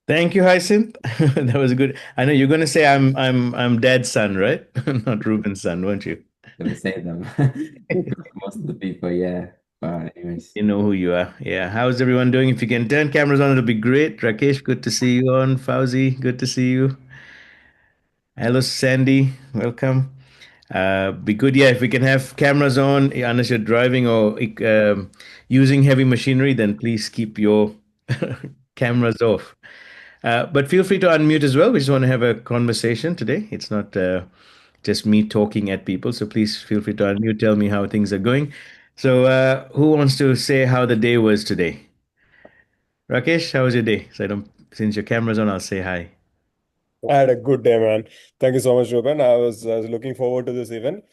Thank you, Hyacinth. That was good. I know you're going to say I'm Dad's son, right? Not Ruben's son, weren't you? Let me say them. Most of the people, yeah. But anyways, You know who you are. Yeah. How's everyone doing? If you can turn cameras on, it'll be great. Rakesh, good to see you on. Fauzi, good to see you. Hello, Sandy. Welcome. Be good, yeah. If we can have cameras on, unless you're driving or using heavy machinery, then please keep your cameras off. But feel free to unmute as well. We just want to have a conversation today. It's not just me talking at people. So please feel free to unmute. Tell me how things are going. So, who wants to say how the day was today? Rakesh, how was your day? So I don't, since your camera's on, I'll say hi. I had a good day, man. Thank you so much, Ruben. I was looking forward to this event.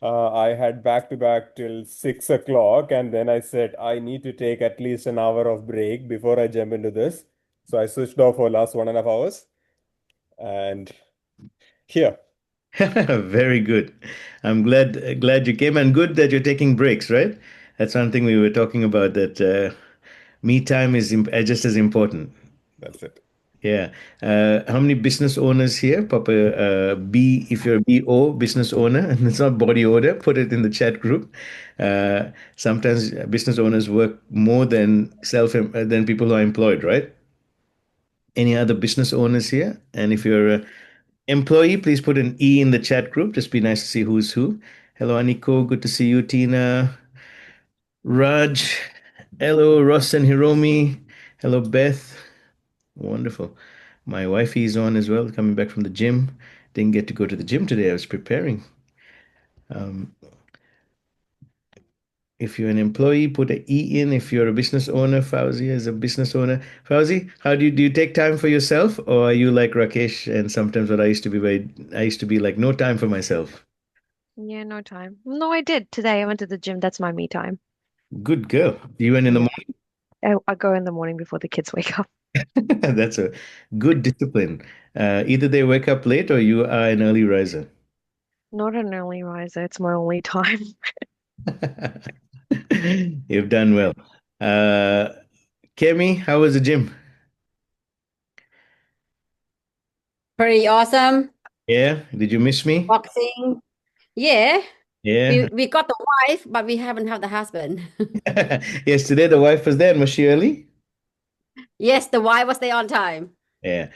I had back to back till 6 o'clock, and then I said I need to take at least an hour of break before I jump into this. So I switched off for last 1.5 hours, and here. Very good. I'm glad you came, and good that you're taking breaks, right? That's one thing we were talking about, that me time is just as important. That's it. Yeah. How many business owners here? Papa, if you're a BO, business owner, and it's not body odor, put it in the chat group. Sometimes business owners work more than people who are employed, right? Any other business owners here? And if you're a employee, please put an E in the chat group. Just be nice to see who's who. Hello, Aniko. Good to see you, Tina. Raj. Hello, Ross and Hiromi. Hello, Beth. Wonderful. My wifey's on as well, coming back from the gym. Didn't get to go to the gym today. I was preparing. Um, if you're an employee, put an E in. If you're a business owner, Fauzi is a business owner. Fauzi, how do you take time for yourself, or are you like Rakesh? And sometimes what I used to be like no time for myself. Yeah, no time. No, I did today. I went to the gym. That's my me time. Good girl. You went in the Yeah. morning. I go in the morning before the kids wake up. That's a good discipline. Either they wake up late or you are an early riser. Not an early riser. It's my only time. You've done well. Uh, Kemi, how was the gym? Pretty awesome. Yeah, did you miss me? Boxing. Yeah. Yeah. We got the wife, but we haven't had the husband. Yesterday the wife was there, and was she early? Yes, the wife was there on time. Yeah.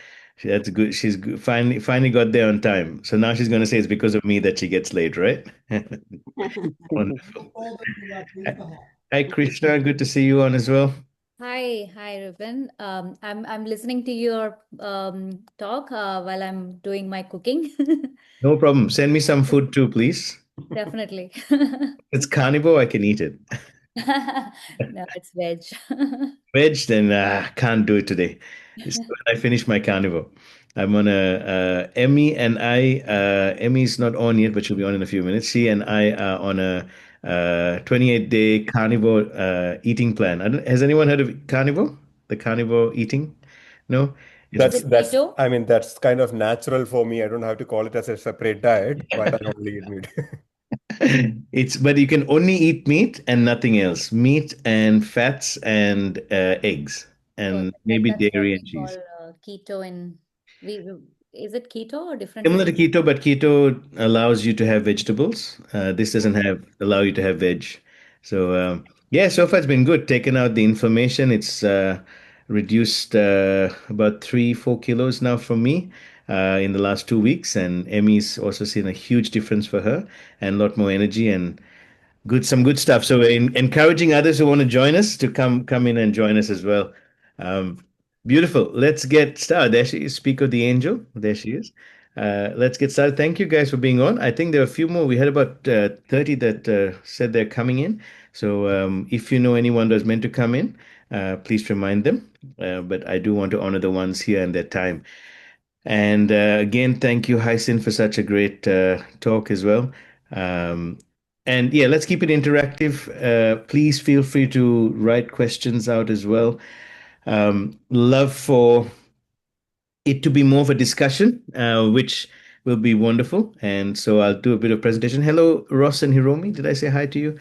That's good. She's good. Finally got there on time. So now she's going to say it's because of me that she gets late, right? Wonderful. Hi, Krishna. Good to see you on as well. Hi, Ruben. I'm listening to your talk while I'm doing my cooking. No problem. Send me some food too, please. Definitely. It's carnivore. I can eat it. No, it's veg. Veg, then can't do it today. It's when I finish my carnivore. I'm on a Emmy and I. Emmy's not on yet, but she'll be on in a few minutes. She and I are on a 28-day carnivore eating plan. Has anyone heard of carnivore? The carnivore eating? No? It's Is That's it that's keto? I mean that's kind of natural for me. I don't have to call it as a separate diet, but I only eat meat. it's but you can only eat meat and nothing else. Meat and fats and eggs Oh, and maybe that's what dairy we and cheese. call keto in is it keto or different Similar to name? keto, but keto allows you to have vegetables. This doesn't Okay. have allow you to have veg. So yeah, so far it's been good. Taken out the inflammation. It's reduced about 3, 4 kilos now for me in the last 2 weeks, and Emmy's also seen a huge difference for her and a lot more energy and some good stuff. So encouraging others who want to join us to come in and join us as well. Um, Beautiful. Let's get started. There she is. Speak of the angel. There she is. Let's get started. Thank you guys for being on. I think there are a few more. We had about 30 that said they're coming in. So if you know anyone that's meant to come in, please remind them. But I do want to honor the ones here and their time. And again, thank you, Hyacinth, for such a great talk as well. Um, and yeah, let's keep it interactive. Please feel free to write questions out as well. Love for it to be more of a discussion, which will be wonderful. And so I'll do a bit of presentation. Hello, Ross and Hiromi. Did I say hi to you?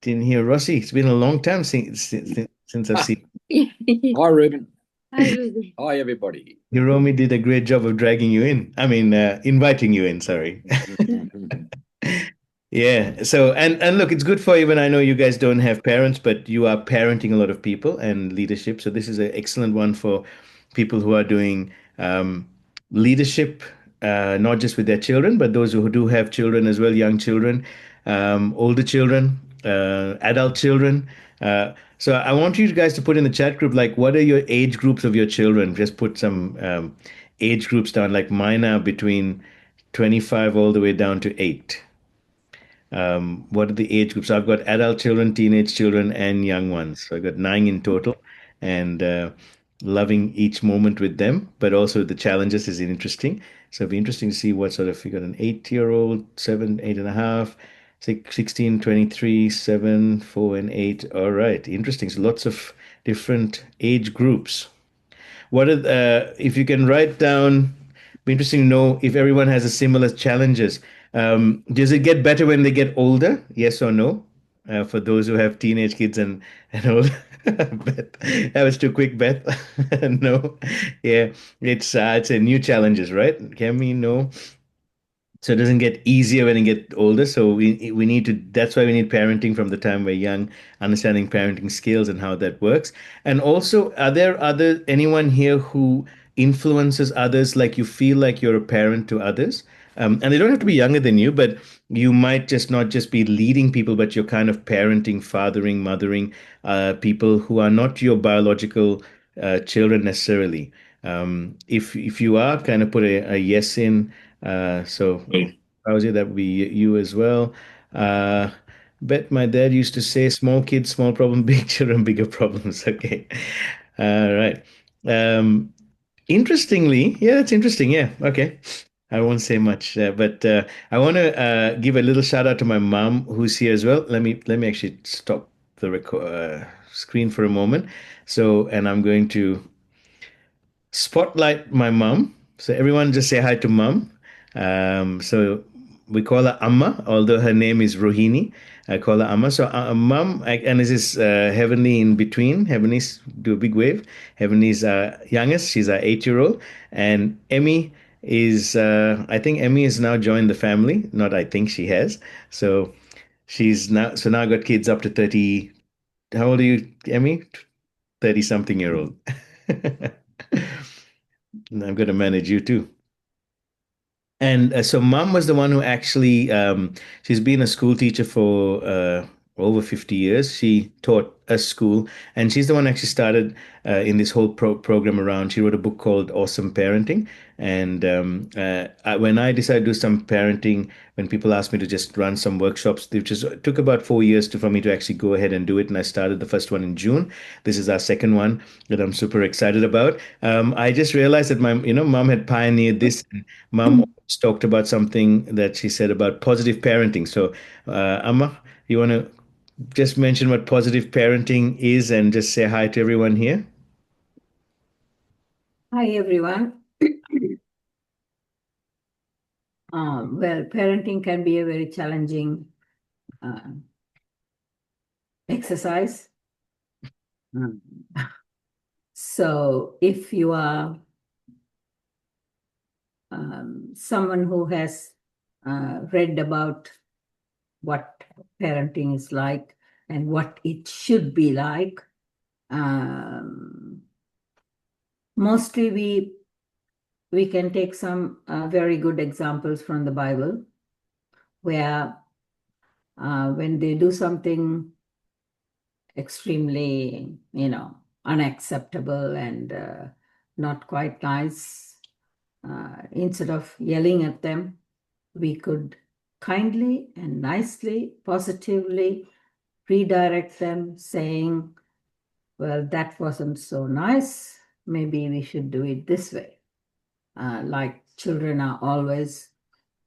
Didn't hear Rossi. It's been a long time since I've Ah, seen. hi, Ruben. Hi, Ruben. Hi, everybody. Hiromi did a great job of dragging you in. I mean, inviting you in, sorry. Yeah. So, and look, it's good for even I know you guys don't have parents, but you are parenting a lot of people and leadership. So this is an excellent one for people who are doing leadership, not just with their children, but those who do have children as well, young children, older children, adult children. So I want you guys to put in the chat group, like, what are your age groups of your children? Just put some age groups down. Like mine are between 25 all the way down to 8. What are the age groups? I've got adult children, teenage children, and young ones. So I've got 9 in total, and loving each moment with them. But also the challenges is interesting. So it'll be interesting to see what sort of you got an 8-year-old, 7, 8.5, 6, 16, 23, 7, 4, and 8. All right, interesting. So lots of different age groups. What are if you can write down, be interesting to know if everyone has a similar challenges. Does it get better when they get older? Yes or no? For those who have teenage kids and older. Beth, that was too quick, Beth. No, yeah, it's a new challenges, right? Can we know? So it doesn't get easier when you get older. So we need to. That's why we need parenting from the time we're young, understanding parenting skills and how that works. And also, are there other anyone here who influences others? Like you feel like you're a parent to others, and they don't have to be younger than you, but you might just not just be leading people, but you're kind of parenting, fathering, mothering people who are not your biological children necessarily. If you are, kind of put a yes in. So Fauzi, that would be you as well. Uh, Bet my dad used to say, "Small kids, small problem; big children, bigger problems." Okay, all right. Um, Interestingly, yeah, that's interesting. Yeah, okay. I won't say much, but I want to give a little shout out to my mom who's here as well. Let me actually stop the screen for a moment. So, and I'm going to spotlight my mom. So everyone just say hi to mom. So we call her Amma, although her name is Rohini. I call her Amma. So mom, and this is Heavenly in between. Heavenly's do a big wave. Heavenly's youngest. She's our 8-year-old, and Emmy is. I think Emmy has now joined the family. Not I think she has. So she's now. So now I got kids up to 30. How old are you, Emmy? 30 something year old. I'm going to manage you too. And so mom was the one who actually, she's been a school teacher for over 50 years. She taught a school, and she's the one who actually started in this whole program around. She wrote a book called Awesome Parenting. And when I decided to do some parenting, when people asked me to just run some workshops, it just took about 4 years for me to actually go ahead and do it. And I started the first one in June. This is our second one that I'm super excited about. I just realized that mom had pioneered this. Mom talked about something that she said about positive parenting. So, Amma, you want to just mention what positive parenting is and just say hi to everyone here? Hi, everyone. Well, parenting can be a very challenging exercise. So if you are someone who has read about what parenting is like and what it should be like, mostly we can take some very good examples from the Bible where when they do something extremely, unacceptable and not quite nice, instead of yelling at them, we could kindly and nicely, positively redirect them, saying, well, that wasn't so nice. Maybe we should do it this way. Like children are always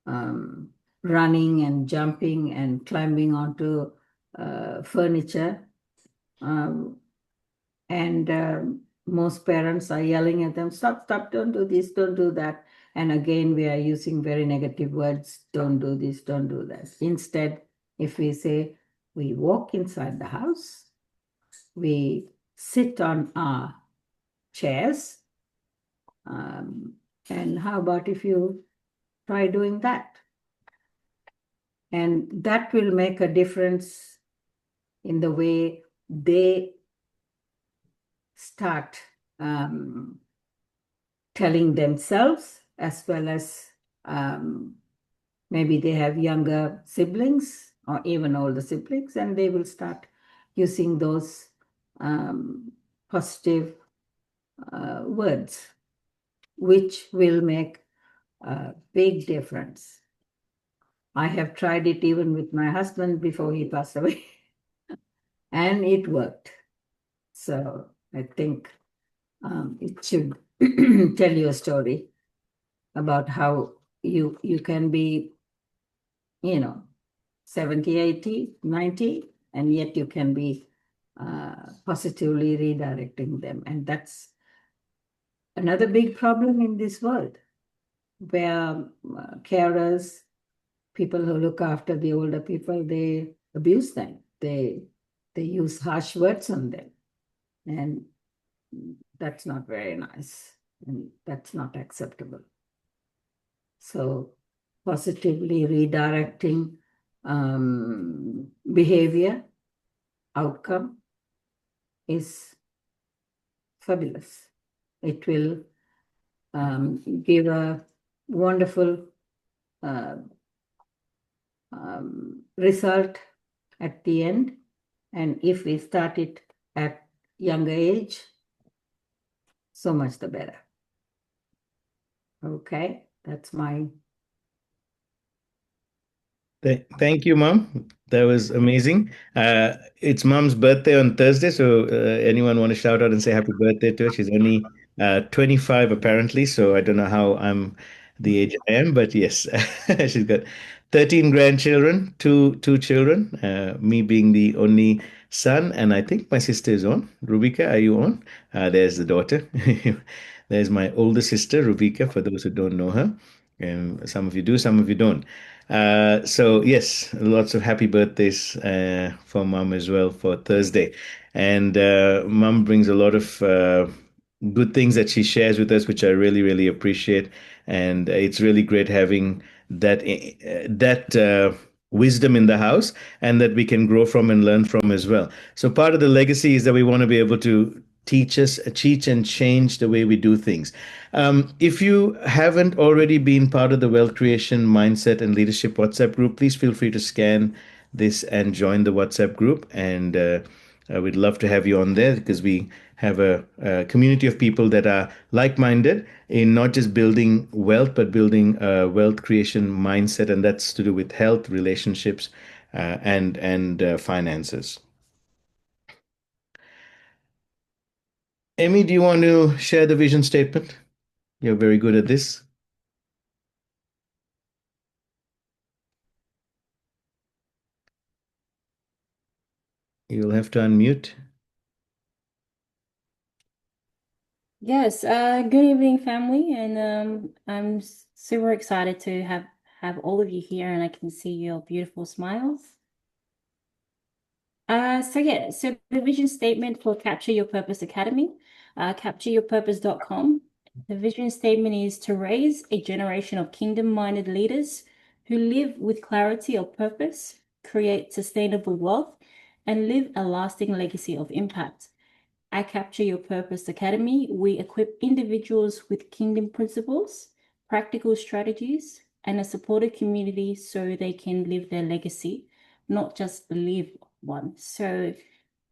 running and jumping and climbing onto furniture. And most parents are yelling at them, stop, don't do this, don't do that. And again, we are using very negative words, don't do this, don't do that. Instead, if we say, we walk inside the house, we sit on our chairs. And how about if you try doing that? And that will make a difference in the way they start telling themselves, as well as maybe they have younger siblings or even older siblings, and they will start using those positive words, which will make a big difference. I have tried it even with my husband before he passed away, and it worked. So I think it should tell you a story about how you can be, 70, 80, 90, and yet you can be positively redirecting them. And that's another big problem in this world, where carers, people who look after the older people, they abuse them. They use harsh words on them. And that's not very nice. And that's not acceptable. So positively redirecting behavior, outcome is fabulous. It will give a wonderful result at the end. And if we start it at younger age, so much the better. Okay, that's my. Thank you, Mom. That was amazing. It's Mom's birthday on Thursday, so anyone want to shout out and say happy birthday to her? She's only 25 apparently, so I don't know how I'm the age I am, but yes, she's got 13 grandchildren, two children, me being the only son, and I think my sister is on. Rubika, are you on? There's the daughter. There's my older sister, Rubika, for those who don't know her. And some of you do, some of you don't. So yes, lots of happy birthdays for Mom as well for Thursday, and Mom brings a lot of good things that she shares with us, which I really really appreciate, and it's really great having that wisdom in the house, and that we can grow from and learn from as well. So part of the legacy is that we want to be able to teach and change the way we do things. If you haven't already been part of the Wealth Creation Mindset and Leadership WhatsApp group, please feel free to scan this and join the WhatsApp group. And we'd love to have you on there, because we have a community of people that are like-minded in not just building wealth, but building a wealth creation mindset, and that's to do with health, relationships, and finances. Amy, do you want to share the vision statement? You're very good at this. You'll have to unmute. Yes, good evening, family, and I'm super excited to have all of you here, and I can see your beautiful smiles. So the vision statement for Capture Your Purpose Academy, CaptureYourPurpose.com. The vision statement is to raise a generation of kingdom-minded leaders who live with clarity of purpose, create sustainable wealth, and live a lasting legacy of impact. At Capture Your Purpose Academy, we equip individuals with kingdom principles, practical strategies, and a supportive community so they can live their legacy, not just live one. So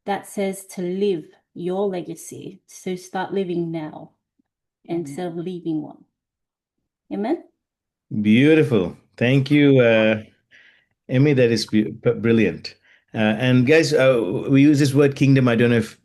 that says to live your legacy. So start living now instead of leaving one. Amen. Beautiful. Thank you, Emmy. That is brilliant. And guys, we use this word kingdom. I don't know if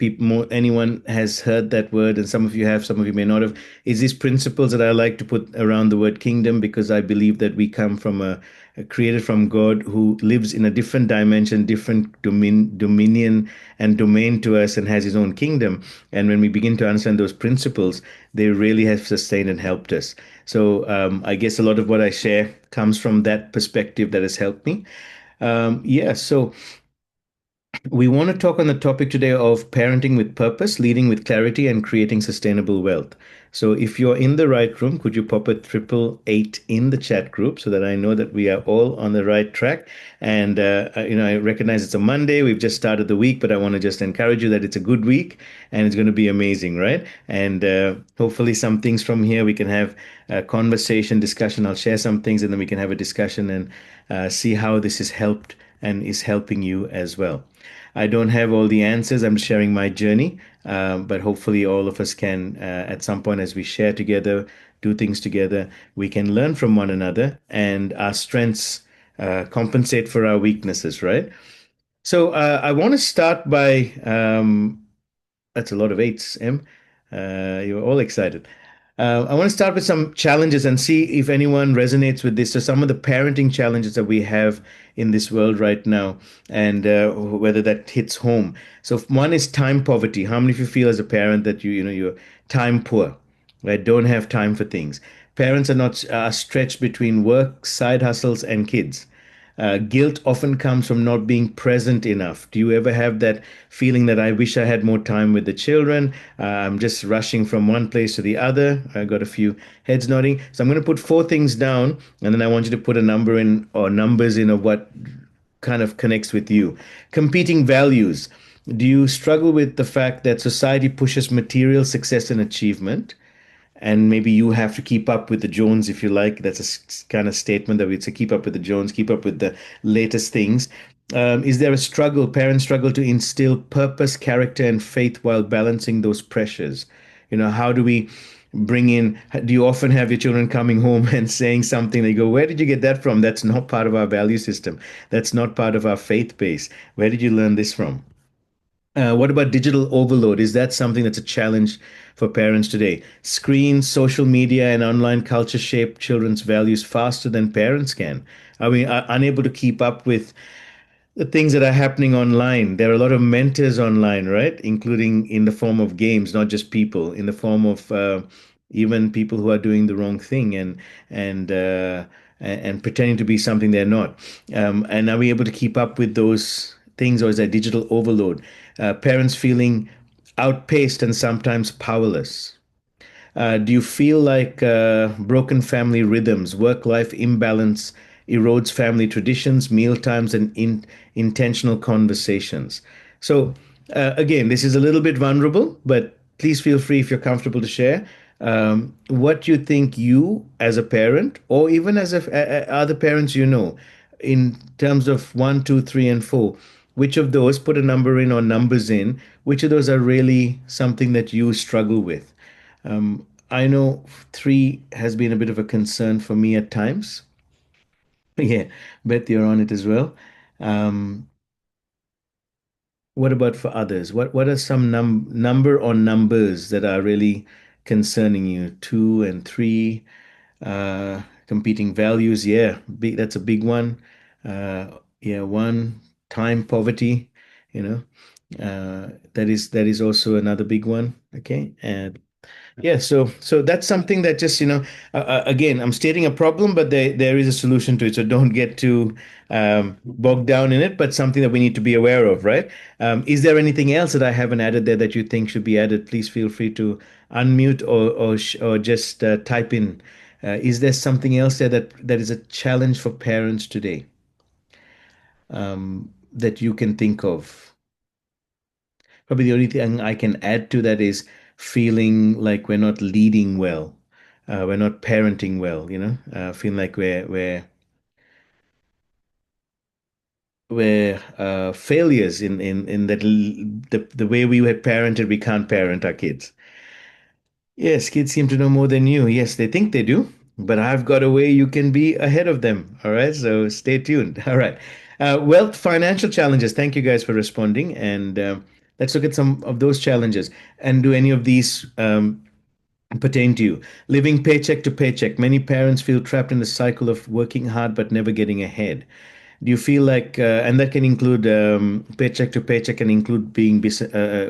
anyone has heard that word, and some of you have, some of you may not have. Is these principles that I like to put around the word kingdom, because I believe that we come from a created from God who lives in a different dimension, different dominion and domain to us, and has his own kingdom. And when we begin to understand those principles, they really have sustained and helped us. So I guess a lot of what I share comes from that perspective that has helped me. Yeah, so We want to talk on the topic today of parenting with purpose, leading with clarity, and creating sustainable wealth. So, if you're in the right room, could you pop a 888 in the chat group so that I know that we are all on the right track? And I recognize it's a Monday. We've just started the week, but I want to just encourage you that it's a good week and it's going to be amazing, right? And hopefully, some things from here we can have a conversation, discussion. I'll share some things, and then we can have a discussion and see how this has helped and is helping you as well. I don't have all the answers. I'm sharing my journey, but hopefully, all of us can, at some point, as we share together, do things together, we can learn from one another, and our strengths compensate for our weaknesses, right? So, I want to start by that's a lot of eights, Em. You're all excited. I want to start with some challenges and see if anyone resonates with this. So, some of the parenting challenges that we have in this world right now, and whether that hits home. So, one is time poverty. How many of you feel as a parent that you're time poor, right? Don't have time for things. Parents are stretched between work, side hustles, and kids. Guilt often comes from not being present enough. Do you ever have that feeling that I wish I had more time with the children? I'm just rushing from one place to the other. I got a few heads nodding. So I'm going to put four things down, and then I want you to put a number in or numbers in of what kind of connects with you. Competing values. Do you struggle with the fact that society pushes material success and achievement? And maybe you have to keep up with the Jones, if you like. That's a kind of statement that we say, keep up with the Jones, keep up with the latest things. Is there a struggle, parents struggle to instill purpose, character, and faith while balancing those pressures? How do we bring in, do you often have your children coming home and saying something, they go, where did you get that from? That's not part of our value system. That's not part of our faith base. Where did you learn this from? What about digital overload? Is that something that's a challenge for parents today? Screens, social media, and online culture shape children's values faster than parents can. Are we unable to keep up with the things that are happening online? There are a lot of mentors online, right? Including in the form of games, not just people, in the form of even people who are doing the wrong thing and and pretending to be something they're not. And are we able to keep up with those things, or is there digital overload? Parents feeling outpaced and sometimes powerless. Do you feel like broken family rhythms, work life imbalance erodes family traditions, meal times, and intentional conversations? So, again, this is a little bit vulnerable, but please feel free if you're comfortable to share what you think you, as a parent, or even as other parents in terms of one, two, three, and four, which of those, put a number in or numbers in, which of those are really something that you struggle with? I know three has been a bit of a concern for me at times. Yeah, Beth, you're on it as well. Um, what about for others? What are some number or numbers that are really concerning you? Two and three, competing values. Yeah, that's a big one. Yeah, one, time poverty, you know. That is also another big one. Okay. And yeah, so that's something that just again, I'm stating a problem, but there is a solution to it. So don't get too bogged down in it, but something that we need to be aware of, right? Is there anything else that I haven't added there that you think should be added? Please feel free to unmute or just type in. Is there something else there that is a challenge for parents today that you can think of? Probably the only thing I can add to that is feeling like we're not leading well, we're not parenting well. Feeling like we're failures in that the way we were parented, we can't parent our kids. Yes, kids seem to know more than you. Yes, they think they do, but I've got a way you can be ahead of them. All right, so stay tuned. All right. Wealth, financial challenges. Thank you guys for responding. And let's look at some of those challenges. And do any of these pertain to you? Living paycheck to paycheck. Many parents feel trapped in the cycle of working hard but never getting ahead. Do you feel like, and that can include paycheck to paycheck, can include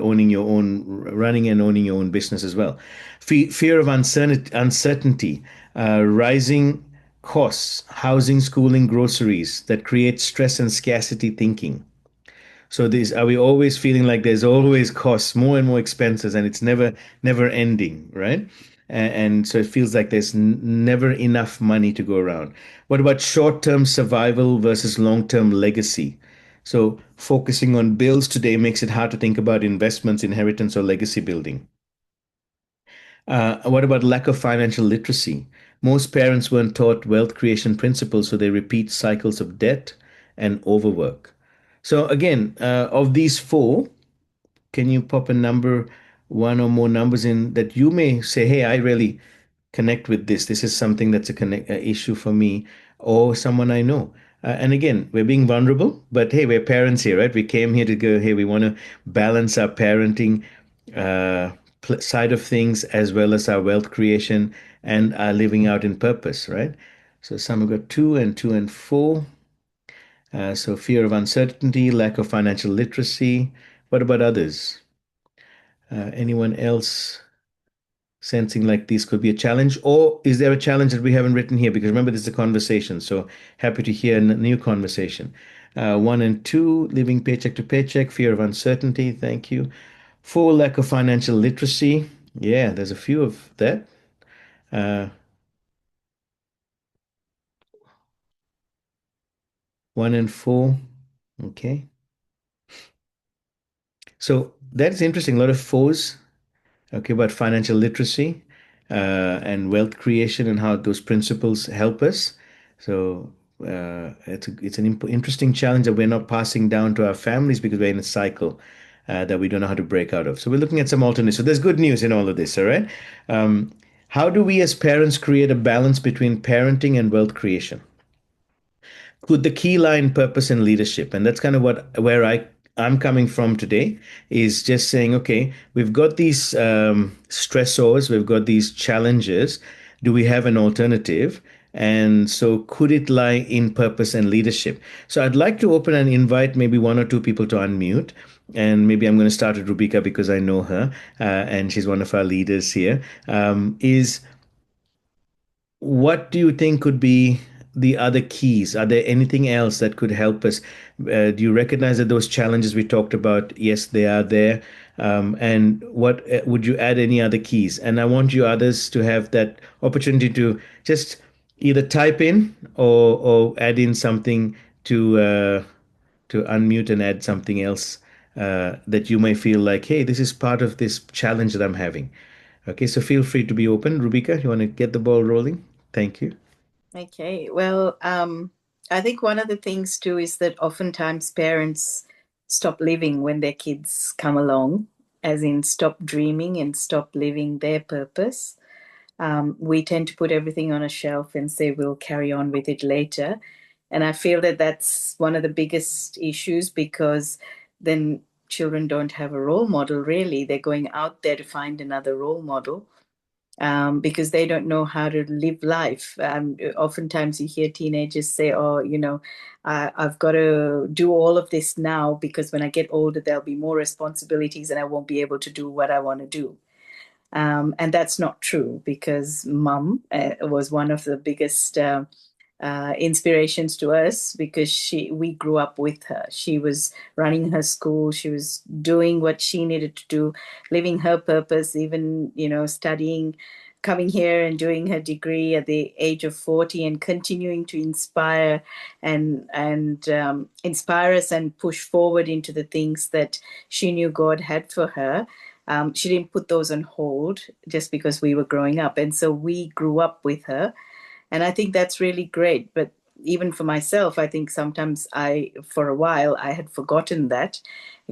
owning your own, running and owning your own business as well. Fear of uncertainty, rising costs, housing, schooling, groceries that create stress and scarcity thinking. So these are we always feeling like there's always costs, more and more expenses, and it's never ending, right? And so it feels like there's never enough money to go around. What about short-term survival versus long-term legacy? So focusing on bills today makes it hard to think about investments, inheritance, or legacy building. What about lack of financial literacy? Most parents weren't taught wealth creation principles, so they repeat cycles of debt and overwork. So, again, of these four, can you pop a number, one or more numbers in that you may say, hey, I really connect with this. This is something that's a issue for me or someone I know. And again, we're being vulnerable, but hey, we're parents here, right? We came here to go, hey, we want to balance our parenting uh, side of things as well as our wealth creation and our living out in purpose, right? So some have got two and four. So fear of uncertainty, lack of financial literacy. What about others? Anyone else sensing like this could be a challenge, or is there a challenge that we haven't written here? Because remember, this is a conversation, so happy to hear a new conversation. One and two, living paycheck to paycheck, fear of uncertainty. Thank you. Four, lack of financial literacy. Yeah, there's a few of that. Uh, One and four. Okay. So that's interesting. A lot of fours. Okay, about financial literacy and wealth creation and how those principles help us. So it's an interesting challenge that we're not passing down to our families because we're in a cycle that we don't know how to break out of. So we're looking at some alternatives. So there's good news in all of this, all right? Um, how do we as parents create a balance between parenting and wealth creation? Could the key line purpose and leadership, and that's kind of what where I'm coming from today, is just saying, okay, we've got these stressors, we've got these challenges. Do we have an alternative? And so could it lie in purpose and leadership? So I'd like to open and invite maybe one or two people to unmute. And maybe I'm going to start with Rubika because I know her and she's one of our leaders here. Is what do you think could be the other keys? Are there anything else that could help us? Do you recognize that those challenges we talked about, yes, they are there? And what would you add any other keys? And I want you others to have that opportunity to just either type in or add in something to unmute and add something else that you may feel like, hey, this is part of this challenge that I'm having. Okay, so feel free to be open. Rubika, you want to get the ball rolling? Thank you. Okay, well, I think one of the things too is that oftentimes parents stop living when their kids come along, as in stop dreaming and stop living their purpose. We tend to put everything on a shelf and say we'll carry on with it later. And I feel that that's one of the biggest issues because then children don't have a role model, really. They're going out there to find another role model because they don't know how to live life. Oftentimes you hear teenagers say, oh, I've got to do all of this now because when I get older, there'll be more responsibilities and I won't be able to do what I want to do. And that's not true because mum was one of the biggest inspirations to us because we grew up with her. She was running her school. She was doing what she needed to do, living her purpose, even, studying, coming here and doing her degree at the age of 40 and continuing to inspire and inspire us and push forward into the things that she knew God had for her. She didn't put those on hold just because we were growing up. And so we grew up with her. And I think that's really great. But even for myself, I think sometimes for a while, I had forgotten that,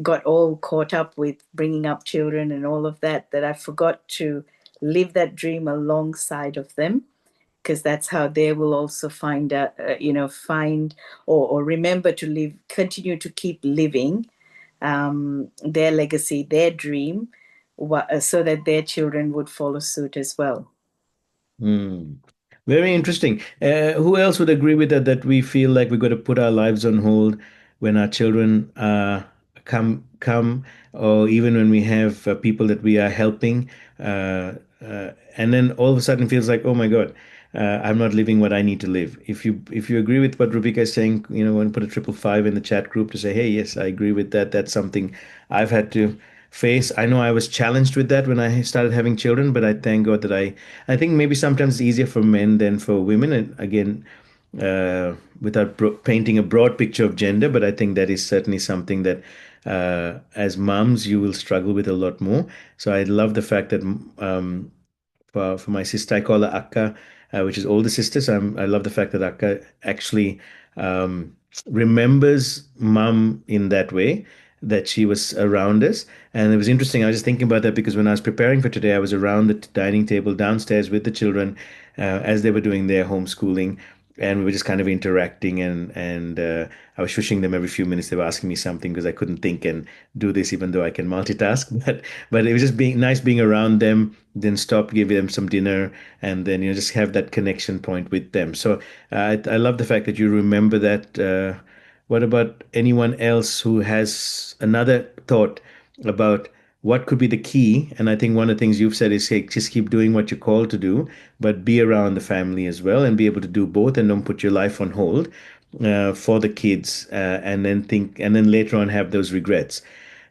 got all caught up with bringing up children and all of that, that I forgot to live that dream alongside of them, because that's how they will also find or remember to live, continue to keep living their legacy, their dream, so that their children would follow suit as well. Hmm. Very interesting. Who else would agree with that? That we feel like we've got to put our lives on hold when our children come, or even when we have people that we are helping, and then all of a sudden feels like, oh my God, I'm not living what I need to live. If you agree with what Rubika is saying, want to put a 555 in the chat group to say, hey, yes, I agree with that. That's something I've had to face. I know I was challenged with that when I started having children, but I thank God that I think maybe sometimes it's easier for men than for women. And again, without painting a broad picture of gender, but I think that is certainly something that as moms you will struggle with a lot more. So I love the fact that for my sister, I call her Akka, which is older sister. So I love the fact that Akka actually um, remembers mom in that way, that she was around us. And it was interesting. I was just thinking about that because when I was preparing for today, I was around the dining table downstairs with the children as they were doing their homeschooling, and we were just kind of interacting, and I was shushing them every few minutes. They were asking me something because I couldn't think and do this, even though I can multitask. But it was just being nice being around them. Then stop, give them some dinner, and then just have that connection point with them. So I love the fact that you remember that. What about anyone else who has another thought about what could be the key? And I think one of the things you've said is, hey, just keep doing what you're called to do, but be around the family as well and be able to do both, and don't put your life on hold for the kids, and then later on have those regrets.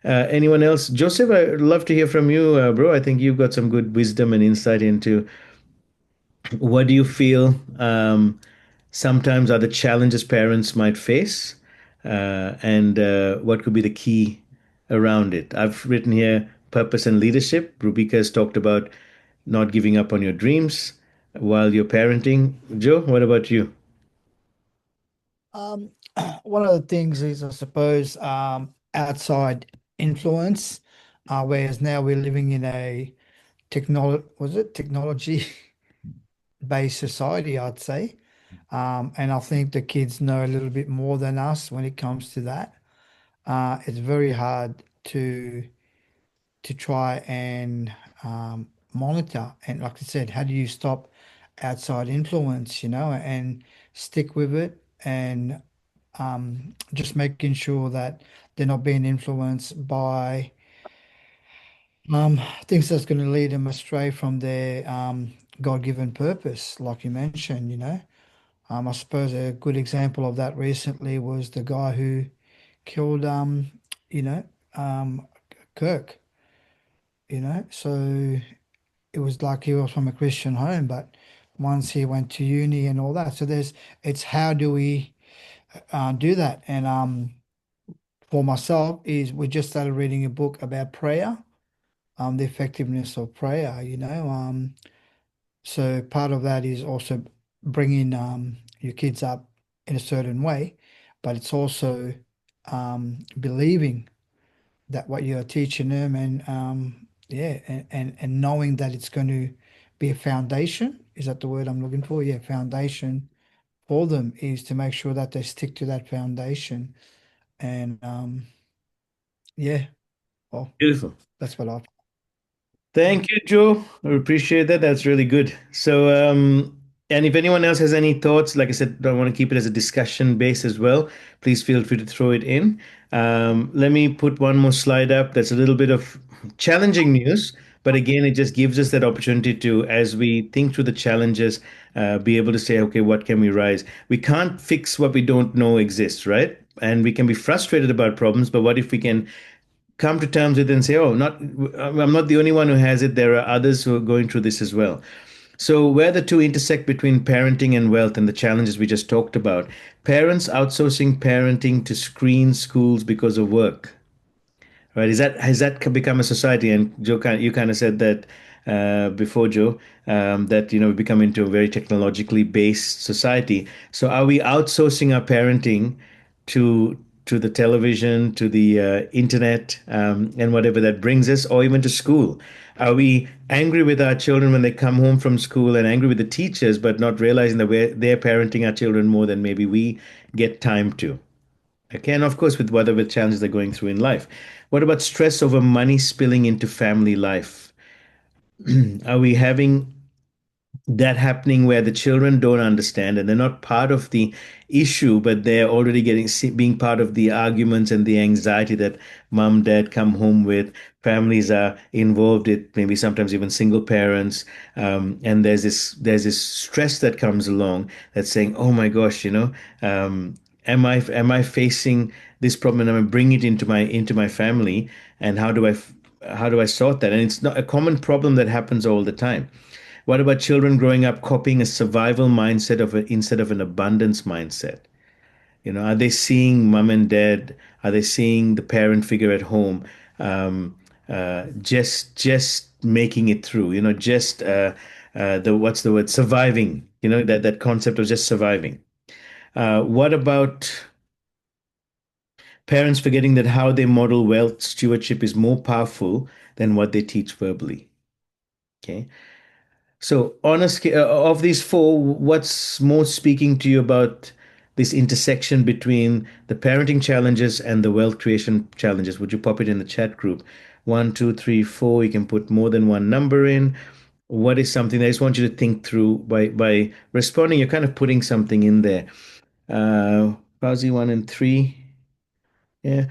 Anyone else? Joseph, I'd love to hear from you, bro. I think you've got some good wisdom and insight into what do you feel sometimes are the challenges parents might face, and what could be the key around it? I've written here purpose and leadership. Rubika has talked about not giving up on your dreams while you're parenting. Joe, what about you? Um, one of the things is, I suppose, outside influence, whereas now we're living in a technology based society, I'd say. And I think the kids know a little bit more than us when it comes to that. It's very hard to try and monitor. And like I said, how do you stop outside influence, and stick with it, and just making sure that they're not being influenced by things that's going to lead them astray from their God-given purpose, like you mentioned, I suppose a good example of that recently was the guy who killed, you know, um, Kirk, so it was like he was from a Christian home, but once he went to uni and all that, so it's how do we do that? And for myself, is we just started reading a book about prayer, the effectiveness of prayer, so part of that is also bringing your kids up in a certain way, but it's also believing that what you're teaching them, and yeah, and knowing that it's going to be a foundation. Is that the word I'm looking for? Yeah, foundation for them, is to make sure that they stick to that foundation. And yeah, well, Beautiful. that's what I. Thank you, Joe. I appreciate that. That's really good. So, and if anyone else has any thoughts, like I said, I want to keep it as a discussion base as well. Please feel free to throw it in. Let me put one more slide up. That's a little bit of challenging news, but again, it just gives us that opportunity to, as we think through the challenges, be able to say, okay, what can we rise? We can't fix what we don't know exists, right? And we can be frustrated about problems, but what if we can come to terms with it and say, oh, not I'm not the only one who has it. There are others who are going through this as well. So where the two intersect between parenting and wealth and the challenges we just talked about, parents outsourcing parenting to screen schools because of work. Right? Has that become a society? And Joe, you kind of said that before, Joe, that we become into a very technologically based society. So are we outsourcing our parenting to the television, to the internet, and whatever that brings us, or even to school? Are we angry with our children when they come home from school, and angry with the teachers, but not realizing that they're parenting our children more than maybe we get time to? Okay, and of course, with whatever challenges they're going through in life. What about stress over money spilling into family life? Are we having that happening where the children don't understand and they're not part of the issue, but they're already being part of the arguments and the anxiety that mom, dad come home with. Families are involved. It maybe sometimes even single parents, and there's this stress that comes along that's saying, "Oh my gosh, am I facing this problem? And am I bringing it into my family? And how do I sort that?" And it's not a common problem that happens all the time. What about children growing up copying a survival mindset instead of an abundance mindset? Are they seeing mom and dad? Are they seeing the parent figure at home, just making it through? Just the what's the word? Surviving. That concept of just surviving. What about parents forgetting that how they model wealth stewardship is more powerful than what they teach verbally? Okay. So, of these four, what's most speaking to you about this intersection between the parenting challenges and the wealth creation challenges? Would you pop it in the chat group? One, two, three, four. You can put more than one number in. What is something I just want you to think through by responding? You're kind of putting something in there. Fauzi, one and three. Yeah.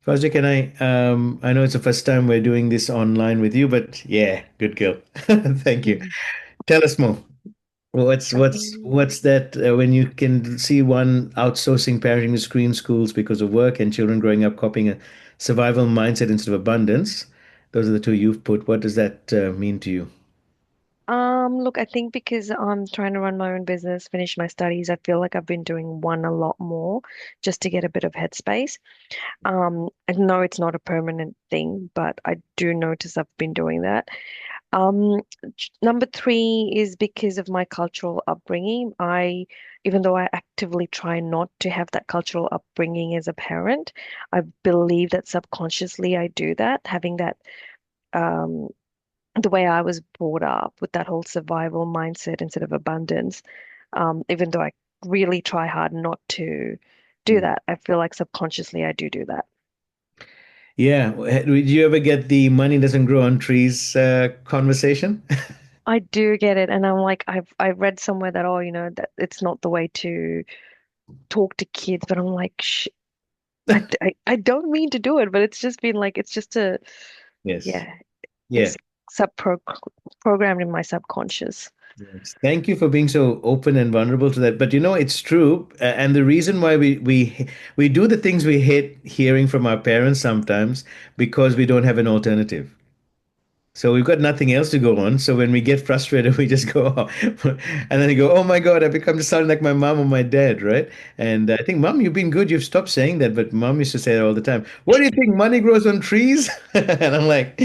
Fauzi, can I know it's the first time we're doing this online with you, but yeah, good girl. Thank you. Mhm. Tell us more. What's Um, that when you can see one outsourcing parenting to screen schools because of work and children growing up copying a survival mindset instead of abundance? Those are the two you've put. What does that mean to you? Look, I think because I'm trying to run my own business, finish my studies, I feel like I've been doing one a lot more just to get a bit of headspace. I know it's not a permanent thing, but I do notice I've been doing that. Um, Number three is because of my cultural upbringing. Even though I actively try not to have that cultural upbringing as a parent, I believe that subconsciously I do that, having that um, the way I was brought up with that whole survival mindset instead of abundance. Even though I really try hard not to do Mm. that, I feel like subconsciously I do that. Yeah. Did you ever get the money doesn't grow on trees conversation? I do get it, and I'm like, I read somewhere that that it's not the way to talk to kids, but I'm like, I don't mean to do it, but it's just been like it's just a Yes. yeah, Yeah. it's sub programmed in my subconscious. Yes. Thank you for being so open and vulnerable to that. But it's true, and the reason why we do the things we hate hearing from our parents sometimes because we don't have an alternative. So we've got nothing else to go on. So when we get frustrated, we just go, and then you go, "Oh my God, I've become sounding like my mom or my dad," right? And I think, "Mom, you've been good. You've stopped saying that." But mom used to say that all the time. What do you think? Money grows on trees? And I'm like,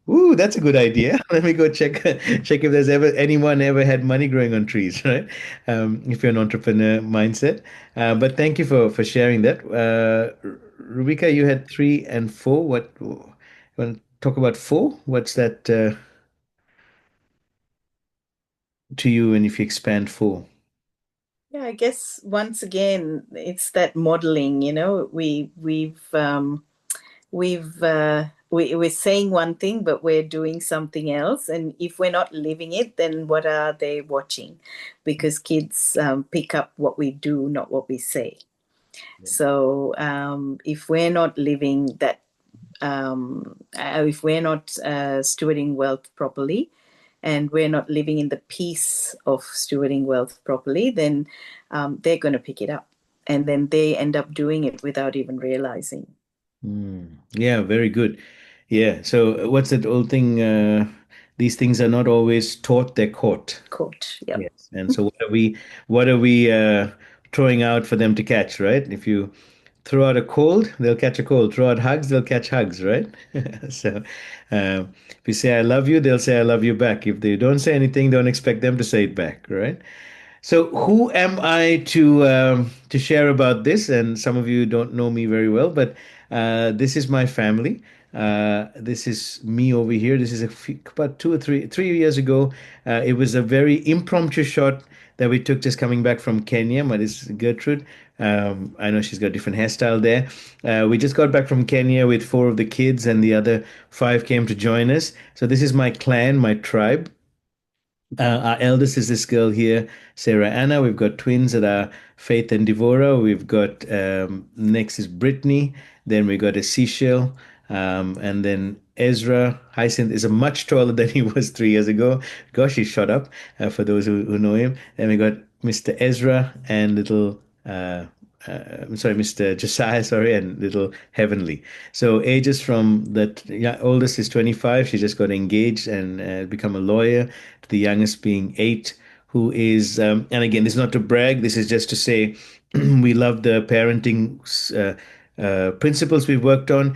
"Ooh, that's a good idea. Let me go check if there's anyone ever had money growing on trees, right?" If you're an entrepreneur mindset. But thank you for sharing that. Rubika, you had three and four. What? Want to talk about four? What's that to you? And if you expand four, Yeah, I guess once again, it's that modeling, we're saying one thing, but we're doing something else. And if we're not living it, then what are they watching? Because kids pick up what we do, not what we say. So if we're not living that, if we're not stewarding wealth properly, and we're not living in the peace of stewarding wealth properly, then they're going to pick it up. And then they end up doing it without even realizing. yeah, very good. Yeah. So what's that old thing? These things are not always taught; they're caught. Caught. Yep. Yes. And so what are we throwing out for them to catch, right? If you throw out a cold, they'll catch a cold. Throw out hugs, they'll catch hugs, right? So if you say I love you, they'll say I love you back. If they don't say anything, don't expect them to say it back, right? So who am I to share about this? And some of you don't know me very well, but this is my family. This is me over here. This is about 2 or 3 years ago. It was a very impromptu shot that we took just coming back from Kenya. My this is Gertrude. I know she's got a different hairstyle there. We just got back from Kenya with four of the kids, and the other five came to join us. So this is my clan, my tribe. Our eldest is this girl here, Sarah Anna. We've got twins that are Faith and Devora. We've got next is Brittany. Then we got a Seashell. And then Ezra Hyacinth is a much taller than he was 3 years ago. Gosh, he's shot up for those who know him. Then we got Mr. Ezra and little I'm sorry, Mr. Josiah, sorry, and little Heavenly. So ages from that, yeah, oldest is 25. She just got engaged and become a lawyer. To the youngest being 8, who is, and again, this is not to brag. This is just to say we love the parenting principles we've worked on.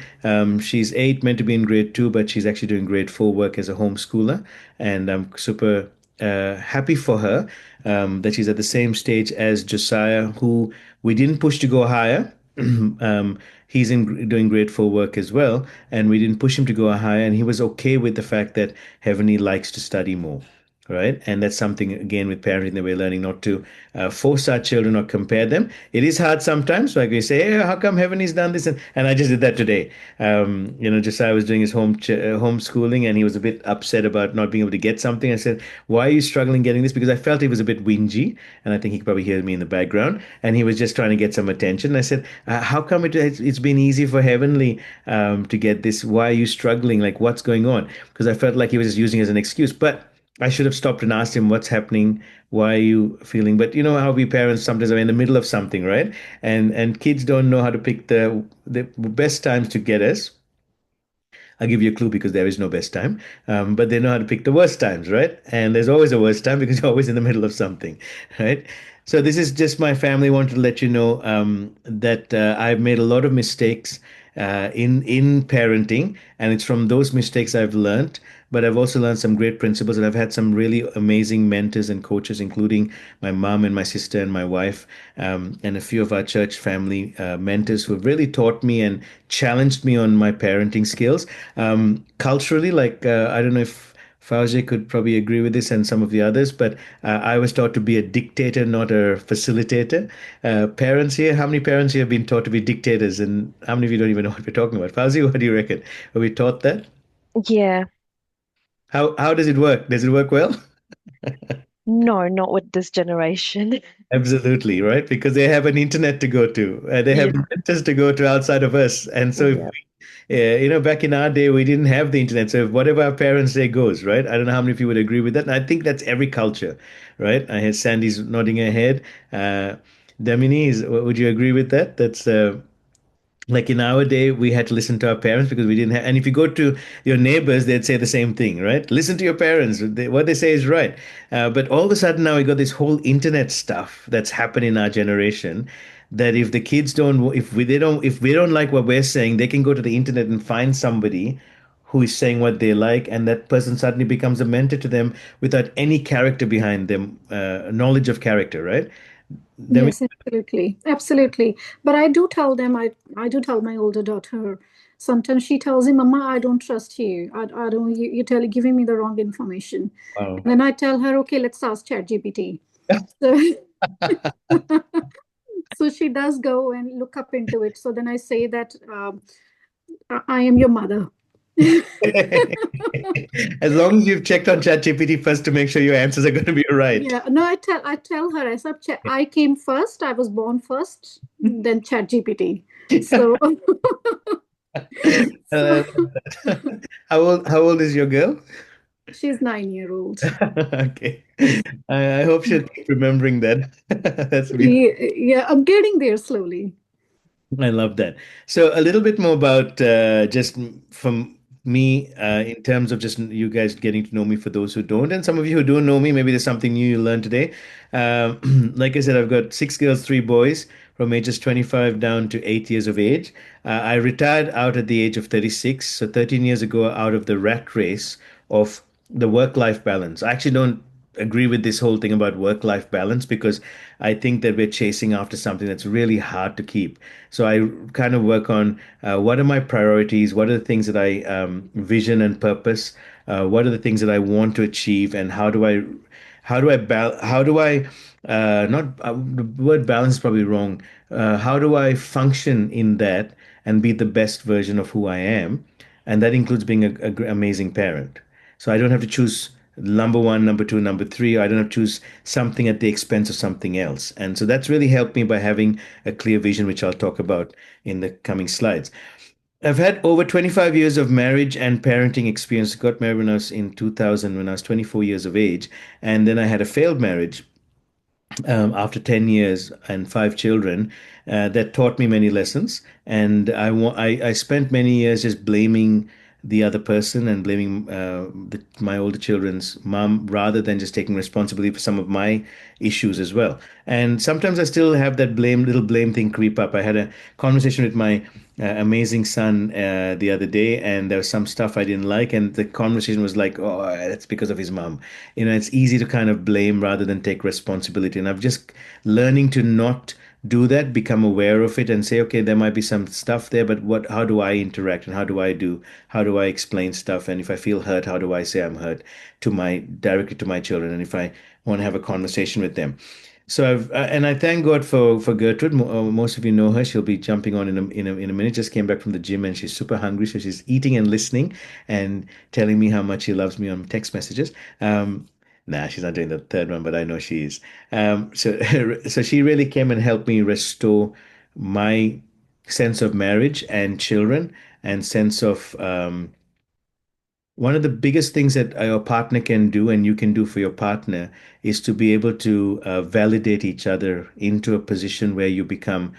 She's 8, meant to be in grade 2, but she's actually doing grade 4 work as a homeschooler, and I'm super happy for her that she's at the same stage as Josiah, who we didn't push to go higher. He's doing grade 4 work as well, and we didn't push him to go higher, and he was okay with the fact that Heavenly likes to study more. Right. And that's something, again, with parenting that we're learning not to force our children or compare them. It is hard sometimes. Like we say, hey, how come Heavenly's done this? And I just did that today. Josiah was doing his homeschooling, and he was a bit upset about not being able to get something. I said, why are you struggling getting this? Because I felt he was a bit whingy, and I think he could probably hear me in the background. And he was just trying to get some attention. And I said, how come it's been easy for Heavenly to get this? Why are you struggling? Like, what's going on? Because I felt like he was just using it as an excuse. But I should have stopped and asked him what's happening. Why are you feeling? But you know how we parents sometimes are in the middle of something, right? And kids don't know how to pick the best times to get us. I'll give you a clue because there is no best time. But they know how to pick the worst times, right? And there's always a worst time because you're always in the middle of something, right? So this is just my family. Wanted to let you know that I've made a lot of mistakes in parenting, and it's from those mistakes I've learned. But I've also learned some great principles, and I've had some really amazing mentors and coaches, including my mom and my sister and my wife, and a few of our church family mentors who have really taught me and challenged me on my parenting skills. Culturally, like I don't know if Fauzi could probably agree with this and some of the others, but I was taught to be a dictator, not a facilitator. Parents here, how many parents here have been taught to be dictators, and how many of you don't even know what we're talking about? Fauzi, what do you reckon? Are we taught that? Yeah. How does it work? Does it work well? No, not with this generation. Absolutely, right? Because they have an internet to go to, they have Yeah. mentors to go to outside of us, and so if Yeah. back in our day, we didn't have the internet. So if whatever our parents say goes, right? I don't know how many of you would agree with that. And I think that's every culture, right? I hear Sandy's nodding her head. Damini, would you agree with that? That's like in our day, we had to listen to our parents because we didn't have. And if you go to your neighbors, they'd say the same thing, right? Listen to your parents. What they say is right. But all of a sudden now we got this whole internet stuff that's happened in our generation. That if the kids don't, if we don't like what we're saying, they can go to the internet and find somebody who is saying what they like, and that person suddenly becomes a mentor to them without any character behind them, knowledge of character, right? Then Yes, absolutely. Absolutely. But I do tell them, I do tell my older daughter, sometimes she tells him, Mama, I don't trust you. I don't, you're giving me the wrong information. wow. And then I tell her, okay, let's ask ChatGPT. So, so she does go and look up into it. So then I say that I am your mother. As long as you've checked on ChatGPT first to make sure your answers are going to be right. Yeah, no, I tell her, I said, I came first, I was born first, then ChatGPT. So, Uh, how old is your girl? she's 9-year-old. Okay. I hope she'll keep remembering that. That's beautiful. Yeah, I'm getting there slowly. I love that. So a little bit more about just from me in terms of just you guys getting to know me for those who don't, and some of you who don't know me, maybe there's something new you learned today. Like I said, I've got 6 girls, 3 boys from ages 25 down to 8 years of age. I retired out at the age of 36, so 13 years ago, out of the rat race of the work-life balance. I actually don't agree with this whole thing about work-life balance because I think that we're chasing after something that's really hard to keep. So I kind of work on what are my priorities, what are the things that I vision and purpose, what are the things that I want to achieve, and how do I not the word balance is probably wrong. How do I function in that and be the best version of who I am? And that includes being a amazing parent. So I don't have to choose number one, number two, number three. I don't have to choose something at the expense of something else. And so that's really helped me by having a clear vision, which I'll talk about in the coming slides. I've had over 25 years of marriage and parenting experience. Got married when I was in 2000, when I was 24 years of age. And then I had a failed marriage after 10 years and five children that taught me many lessons. And I spent many years just blaming the other person and blaming my older children's mom rather than just taking responsibility for some of my issues as well. And sometimes I still have that little blame thing creep up. I had a conversation with my amazing son the other day, and there was some stuff I didn't like, and the conversation was like, "Oh, that's because of his mom." It's easy to kind of blame rather than take responsibility. And I've just learning to not do that, become aware of it, and say, okay, there might be some stuff there, but how do I interact, and how do I explain stuff? And if I feel hurt, how do I say I'm hurt directly to my children? And if I want to have a conversation with them. So and I thank God for Gertrude. Most of you know her. She'll be jumping on in a minute. Just came back from the gym and she's super hungry, so she's eating and listening and telling me how much she loves me on text messages. Nah, she's not doing the third one, but I know she is. So so she really came and helped me restore my sense of marriage and children and sense of one of the biggest things that your partner can do and you can do for your partner is to be able to validate each other into a position where you become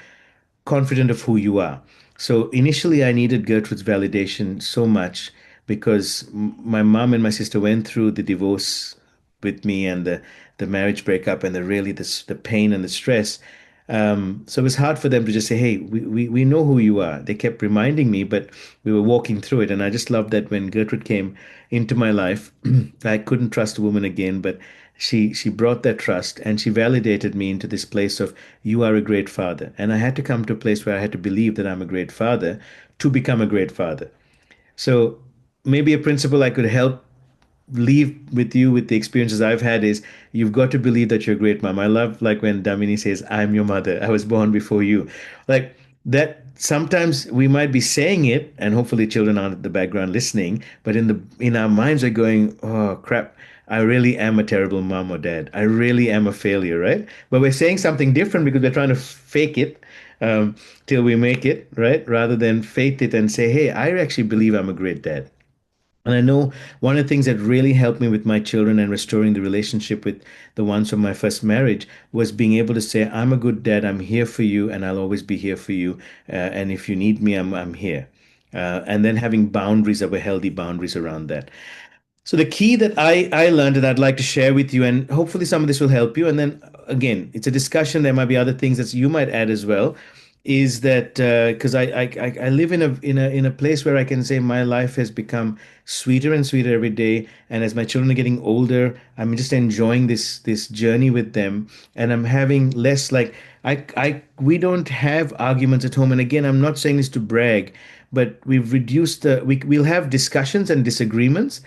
confident of who you are. So initially, I needed Gertrude's validation so much because my mom and my sister went through the divorce with me and the marriage breakup and the pain and the stress. So it was hard for them to just say, "Hey, we know who you are." They kept reminding me, but we were walking through it. And I just loved that when Gertrude came into my life, I couldn't trust a woman again, but she brought that trust and she validated me into this place of you are a great father. And I had to come to a place where I had to believe that I'm a great father to become a great father. So maybe a principle I could help leave with you with the experiences I've had is you've got to believe that you're a great mom. I love like when Damini says, I'm your mother. I was born before you. Like that sometimes we might be saying it and hopefully children aren't in the background listening, but in our minds we're going, oh crap, I really am a terrible mom or dad. I really am a failure, right? But we're saying something different because we're trying to fake it till we make it, right? Rather than faith it and say, hey, I actually believe I'm a great dad. And I know one of the things that really helped me with my children and restoring the relationship with the ones from my first marriage was being able to say, I'm a good dad, I'm here for you, and I'll always be here for you. And if you need me, I'm here. And then having boundaries that were healthy boundaries around that. So the key that I learned and I'd like to share with you, and hopefully some of this will help you. And then again, it's a discussion. There might be other things that you might add as well. Is that because I live in a place where I can say my life has become sweeter and sweeter every day, and as my children are getting older, I'm just enjoying this journey with them, and I'm having less like I we don't have arguments at home. And again, I'm not saying this to brag, but we've reduced we'll have discussions and disagreements,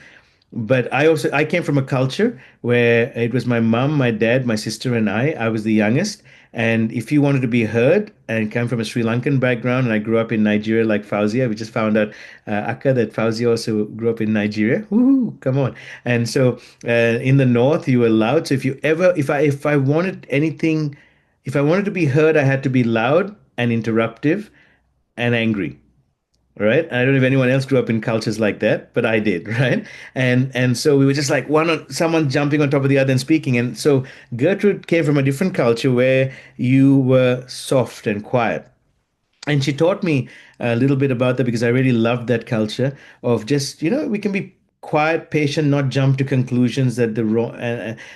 but I came from a culture where it was my mom, my dad, my sister, and I was the youngest. And if you wanted to be heard and come from a Sri Lankan background, and I grew up in Nigeria like Fauzia, we just found out, Akka, that Fauzia also grew up in Nigeria. Woohoo, come on. And so in the north, you were loud. So if I wanted anything, if I wanted to be heard, I had to be loud and interruptive and angry, right? I don't know if anyone else grew up in cultures like that, but I did, right? And so we were just like someone jumping on top of the other and speaking. And so Gertrude came from a different culture where you were soft and quiet. And she taught me a little bit about that because I really loved that culture of just, we can be quiet, patient, not jump to conclusions that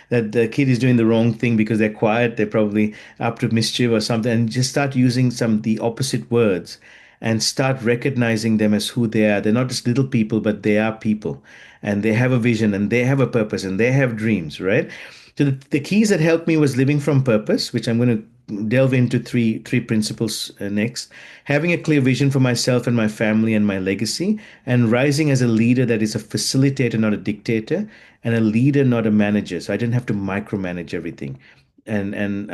that the kid is doing the wrong thing because they're quiet, they're probably up to mischief or something, and just start using the opposite words and start recognizing them as who they are. They're not just little people, but they are people, and they have a vision and they have a purpose and they have dreams, right? So the keys that helped me was living from purpose, which I'm going to delve into three principles next. Having a clear vision for myself and my family and my legacy, and rising as a leader that is a facilitator, not a dictator, and a leader, not a manager. So I didn't have to micromanage everything. and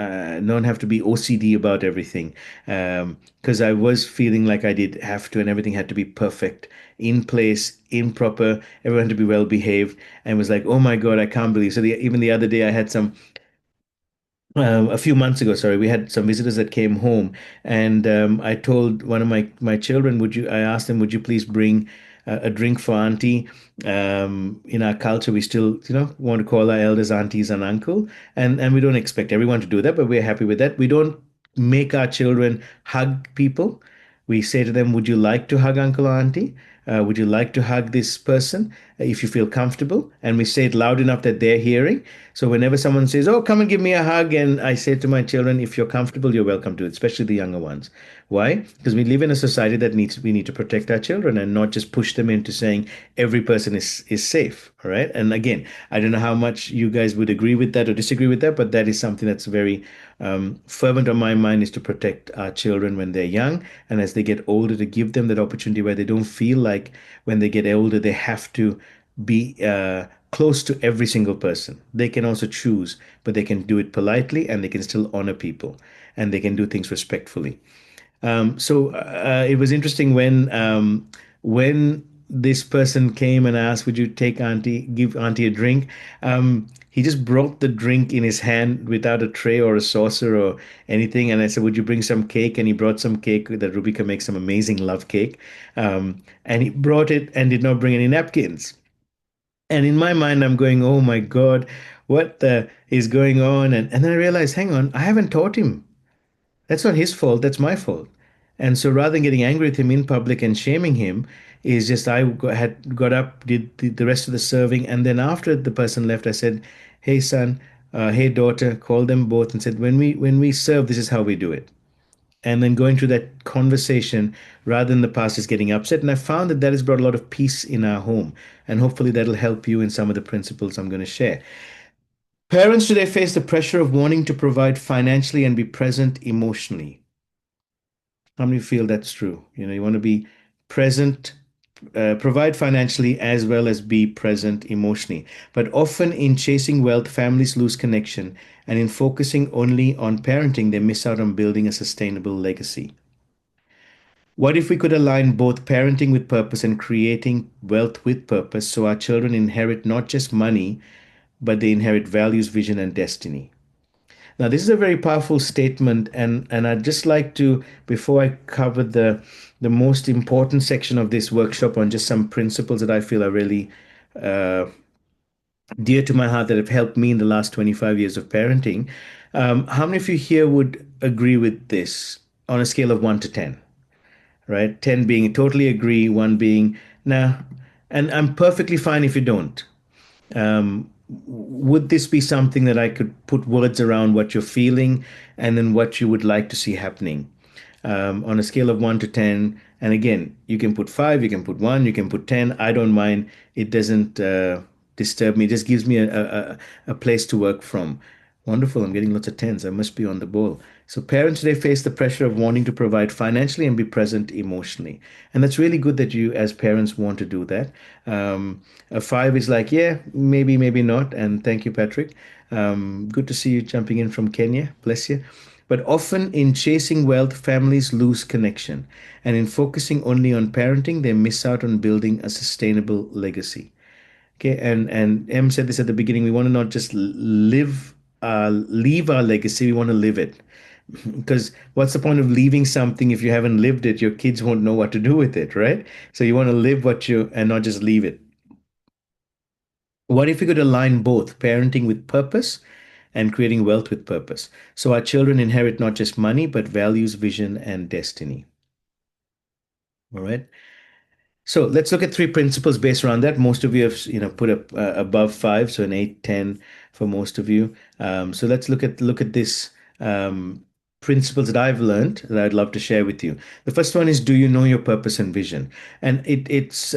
don't have to be OCD about everything. Because I was feeling like I did have to, and everything had to be perfect, in place, in proper, everyone had to be well behaved, and was like, oh my God, I can't believe. So even the other day, I had some a few months ago, sorry, we had some visitors that came home, and I told one of my children, I asked them, would you please bring a drink for auntie? In our culture, we still, want to call our elders aunties and uncle, and we don't expect everyone to do that, but we're happy with that. We don't make our children hug people. We say to them, would you like to hug uncle or auntie? Would you like to hug this person if you feel comfortable? And we say it loud enough that they're hearing. So whenever someone says, oh, come and give me a hug, and I say to my children, if you're comfortable, you're welcome to it, especially the younger ones. Why? Because we live in a society that we need to protect our children and not just push them into saying every person is safe. All right. And again, I don't know how much you guys would agree with that or disagree with that, but that is something that's very fervent on my mind, is to protect our children when they're young, and as they get older, to give them that opportunity where they don't feel like when they get older they have to be close to every single person. They can also choose, but they can do it politely, and they can still honor people, and they can do things respectfully. So it was interesting when this person came and asked, "Would you give auntie a drink?" He just brought the drink in his hand without a tray or a saucer or anything. And I said, "Would you bring some cake?" And he brought some cake. That Rubika makes some amazing love cake, and he brought it and did not bring any napkins. And in my mind, I'm going, "Oh my God, what is going on?" And then I realized, hang on, I haven't taught him. That's not his fault, that's my fault. And so rather than getting angry with him in public and shaming him, is just had got up, did the rest of the serving, and then after the person left, I said, "Hey son, hey daughter," called them both and said, when we serve, this is how we do it. And then going through that conversation rather than the past is getting upset. And I found that has brought a lot of peace in our home. And hopefully that'll help you in some of the principles I'm going to share. Parents today face the pressure of wanting to provide financially and be present emotionally. How many feel that's true? You want to be present, provide financially as well as be present emotionally. But often in chasing wealth, families lose connection, and in focusing only on parenting, they miss out on building a sustainable legacy. What if we could align both parenting with purpose and creating wealth with purpose, so our children inherit not just money, but they inherit values, vision, and destiny? Now, this is a very powerful statement, and I'd just like to, before I cover the most important section of this workshop on just some principles that I feel are really uh, dear to my heart that have helped me in the last 25 years of parenting. How many of you here would agree with this on a scale of 1 to 10? Right? 10 being totally agree, 1 being nah. And I'm perfectly fine if you don't. Would this be something that I could put words around what you're feeling and then what you would like to see happening? On a scale of 1 to 10. And again, you can put 5, you can put 1, you can put 10. I don't mind. It doesn't disturb me. It just gives me a place to work from. Wonderful. I'm getting lots of 10s. I must be on the ball. So parents today face the pressure of wanting to provide financially and be present emotionally. And that's really good that you as parents want to do that. A 5 is like, yeah, maybe, maybe not. And thank you, Patrick. Good to see you jumping in from Kenya. Bless you. But often in chasing wealth, families lose connection. And in focusing only on parenting, they miss out on building a sustainable legacy. Okay, and M said this at the beginning. We want to not just leave our legacy. We want to live it. Because what's the point of leaving something if you haven't lived it? Your kids won't know what to do with it, right? So you want to live and not just leave it. What if we could align both parenting with purpose and creating wealth with purpose? So our children inherit not just money, but values, vision, and destiny. All right. So let's look at 3 principles based around that. Most of you have, put up above 5, so an 8, 10 for most of you. So let's look at this principles that I've learned that I'd love to share with you. The first one is, do you know your purpose and vision? And it's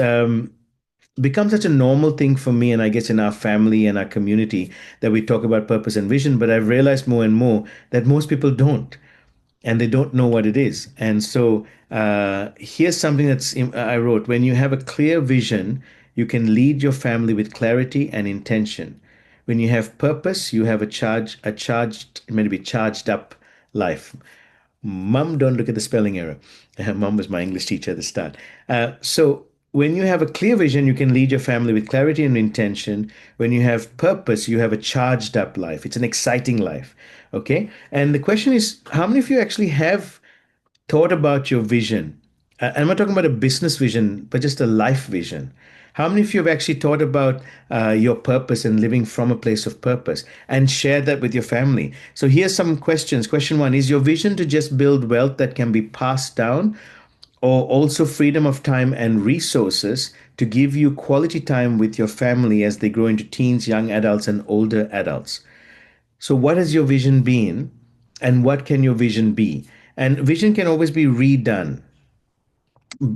become such a normal thing for me, and I guess in our family and our community, that we talk about purpose and vision. But I've realized more and more that most people don't, and they don't know what it is. And so here's something I wrote: when you have a clear vision, you can lead your family with clarity and intention. When you have purpose, you have a charged, maybe charged up life. Mum, don't look at the spelling error. Mum was my English teacher at the start. So when you have a clear vision, you can lead your family with clarity and intention. When you have purpose, you have a charged up life. It's an exciting life. Okay. And the question is, how many of you actually have thought about your vision? I'm not talking about a business vision, but just a life vision. How many of you have actually thought about your purpose and living from a place of purpose and share that with your family? So here's some questions. Question one: is your vision to just build wealth that can be passed down, or also freedom of time and resources to give you quality time with your family as they grow into teens, young adults, and older adults? So, what has your vision been, and what can your vision be? And vision can always be redone.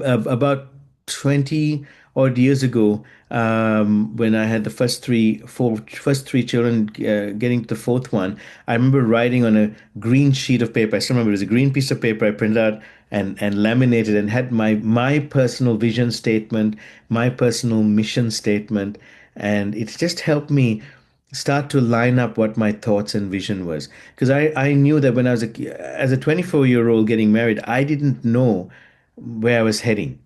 About 20 odd years ago, when I had the first three children, getting to the fourth one, I remember writing on a green sheet of paper. I still remember it was a green piece of paper I printed out and laminated and had my personal vision statement, my personal mission statement, and it just helped me start to line up what my thoughts and vision was, because I knew that when I was as a 24-year-old getting married, I didn't know where I was heading,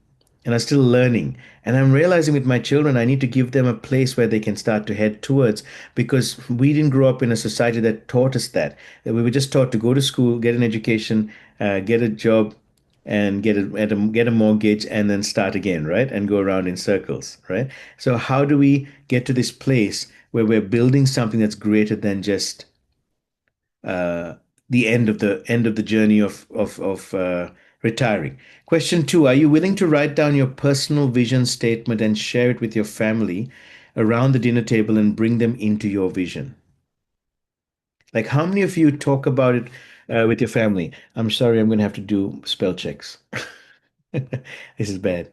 and I'm still learning. And I'm realizing with my children, I need to give them a place where they can start to head towards, because we didn't grow up in a society that taught us that we were just taught to go to school, get an education, get a job, and get a mortgage, and then start again, right? And go around in circles, right? So how do we get to this place where we're building something that's greater than just uh, the end of the journey of retiring? Question two: are you willing to write down your personal vision statement and share it with your family around the dinner table and bring them into your vision? Like, how many of you talk about it with your family? I'm sorry, I'm going to have to do spell checks. This is bad.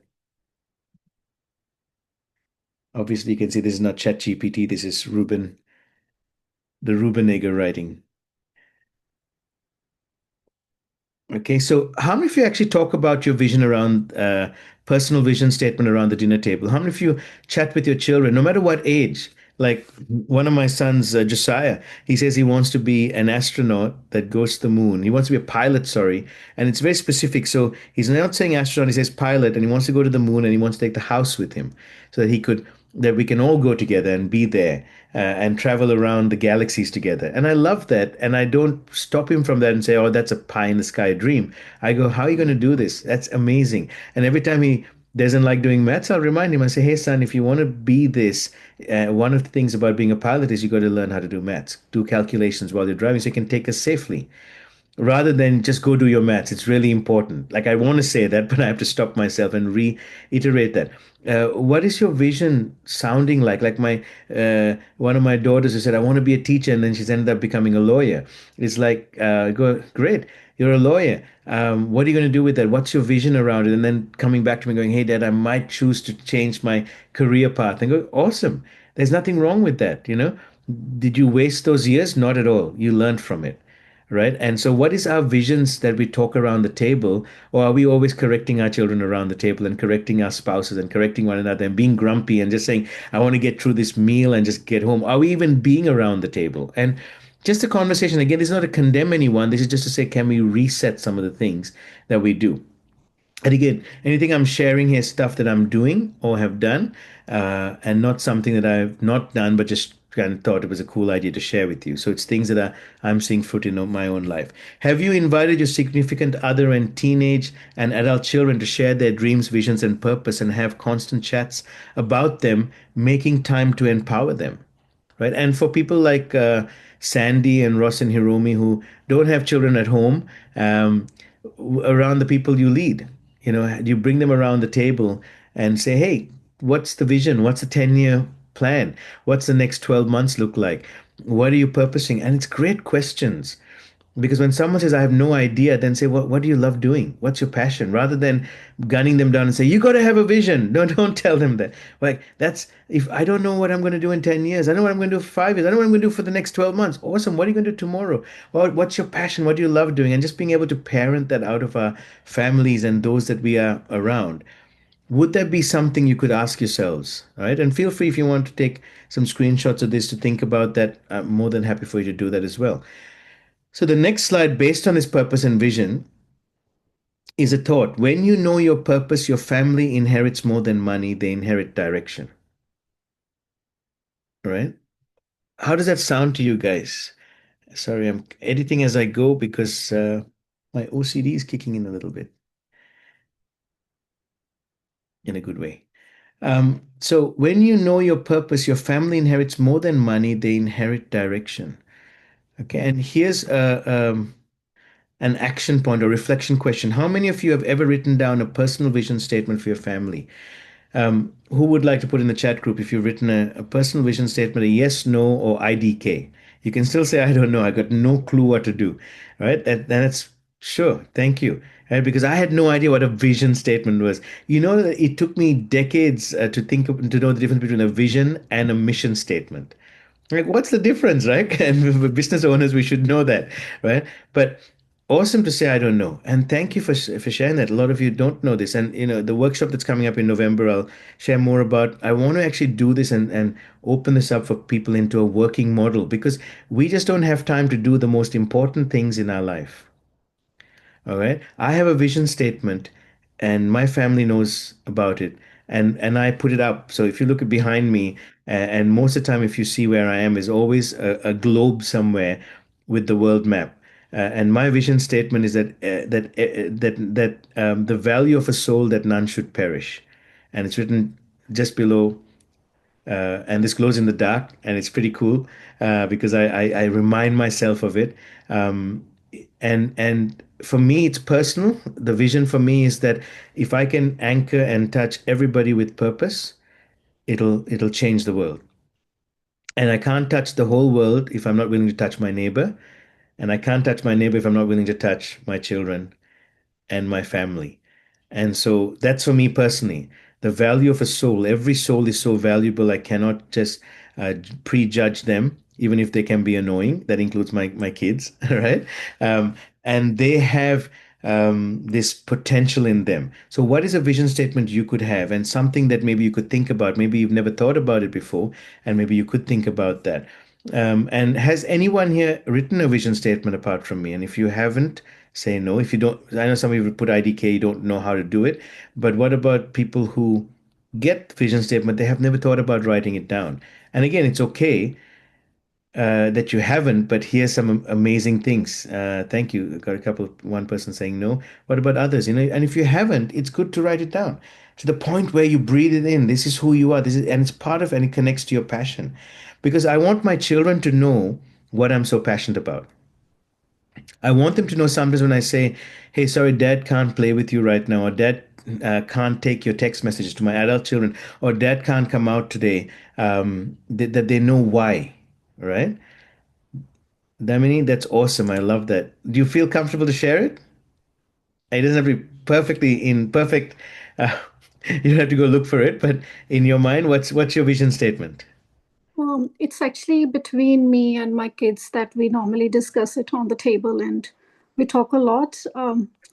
Obviously, you can see this is not ChatGPT. This is Ruben, the Rubenager writing. Okay, so how many of you actually talk about your vision around personal vision statement around the dinner table? How many of you chat with your children, no matter what age? Like one of my sons, Josiah, he says he wants to be an astronaut that goes to the moon. He wants to be a pilot, sorry, and it's very specific. So he's not saying astronaut, he says pilot, and he wants to go to the moon and he wants to take the house with him so that we can all go together and be there and travel around the galaxies together. And I love that. And I don't stop him from that and say, oh, that's a pie in the sky dream. I go, how are you going to do this? That's amazing. And every time he doesn't like doing maths, I'll remind him. I say, hey, son, if you want to be this, one of the things about being a pilot is you got to learn how to do maths, do calculations while you're driving so you can take us safely rather than just go do your maths. It's really important. Like, I want to say that, but I have to stop myself and reiterate that. What is your vision sounding like? Like my one of my daughters who said, I want to be a teacher, and then she's ended up becoming a lawyer. It's like, go, great, you're a lawyer. What are you going to do with that? What's your vision around it? And then coming back to me going, hey, Dad, I might choose to change my career path. And go, awesome. There's nothing wrong with that, you know? Did you waste those years? Not at all. You learned from it, right? And so, what is our visions that we talk around the table, or are we always correcting our children around the table and correcting our spouses and correcting one another and being grumpy and just saying, I want to get through this meal and just get home? Are we even being around the table? And just a conversation. Again, this is not to condemn anyone. This is just to say, can we reset some of the things that we do? And again, anything I'm sharing here is stuff that I'm doing or have done, and not something that I've not done, but just kind of thought it was a cool idea to share with you. So it's things that I'm seeing fruit in my own life. Have you invited your significant other and teenage and adult children to share their dreams, visions, and purpose and have constant chats about them, making time to empower them? Right. And for people like Sandy and Ross and Hiromi who don't have children at home, around the people you lead, you bring them around the table and say, hey, what's the vision? What's the 10-year plan? What's the next 12 months look like? What are you purposing? And it's great questions. Because when someone says, I have no idea, then say, what do you love doing? What's your passion? Rather than gunning them down and say, you got to have a vision. No, don't tell them that. Like, that's, if I don't know what I'm going to do in 10 years, I know what I'm going to do for 5 years, I know what I'm going to do for the next 12 months. Awesome. What are you going to do tomorrow? What's your passion? What do you love doing? And just being able to parent that out of our families and those that we are around. would there be something you could ask yourselves? All right. And feel free if you want to take some screenshots of this to think about that. I'm more than happy for you to do that as well. So the next slide, based on this purpose and vision, is a thought. When you know your purpose, your family inherits more than money, they inherit direction. All right. How does that sound to you guys? Sorry, I'm editing as I go because my OCD is kicking in a little bit in a good way. So when you know your purpose, your family inherits more than money, they inherit direction. Okay, and here's an action point or reflection question. How many of you have ever written down a personal vision statement for your family? Who would like to put in the chat group if you've written a personal vision statement, a yes, no, or IDK? You can still say, I don't know. I got no clue what to do. Right? That's sure. Thank you. Right? Because I had no idea what a vision statement was. You know, it took me decades to know the difference between a vision and a mission statement. Like, what's the difference, right? And business owners, we should know that, right? But awesome to say I don't know, and thank you for sharing that. A lot of you don't know this, and the workshop that's coming up in November, I'll share more about. I want to actually do this and open this up for people into a working model because we just don't have time to do the most important things in our life. All right. I have a vision statement and my family knows about it and I put it up. So if you look behind me, and most of the time, if you see where I am, is always a globe somewhere with the world map. And my vision statement is that the value of a soul that none should perish, and it's written just below and this glows in the dark, and it's pretty cool because I remind myself of it. And for me, it's personal. The vision for me is that if I can anchor and touch everybody with purpose, it'll change the world. And I can't touch the whole world if I'm not willing to touch my neighbor, and I can't touch my neighbor if I'm not willing to touch my children and my family. And so that's for me personally. The value of a soul, every soul is so valuable. I cannot just prejudge them, even if they can be annoying. That includes my kids, right? And they have this potential in them. So, what is a vision statement you could have, and something that maybe you could think about? Maybe you've never thought about it before, and maybe you could think about that. And has anyone here written a vision statement apart from me? And if you haven't, say no. If you don't, I know some of you put IDK, you don't know how to do it. But what about people who get the vision statement, they have never thought about writing it down? And again, it's okay that you haven't, but here's some amazing things. Thank you. Got a couple, one person saying no. What about others? And if you haven't, it's good to write it down to the point where you breathe it in. This is who you are. This is, and it's part of, and it connects to your passion. Because I want my children to know what I'm so passionate about. I want them to know sometimes when I say, hey, sorry, dad can't play with you right now, or dad can't take your text messages to my adult children, or dad can't come out today, that they know why, right? Damini, that's awesome. I love that. Do you feel comfortable to share it? It doesn't have to be perfectly in perfect. Uh, you don't have to go look for it, but in your mind, what's your vision statement? It's actually between me and my kids that we normally discuss it on the table and we talk a lot.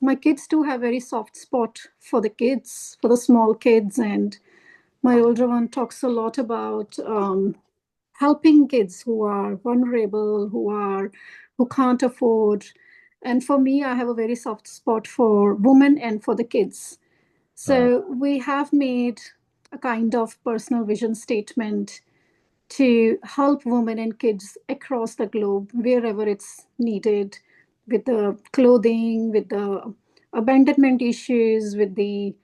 My kids do have very soft spot for the kids, for the small kids, and my older one talks a lot about helping kids who are vulnerable, who can't afford. And for me, I have a very soft spot for women and for the kids. So we have made a kind of personal vision statement to help women and kids across the globe, wherever it's needed, with the clothing, with the abandonment issues, with the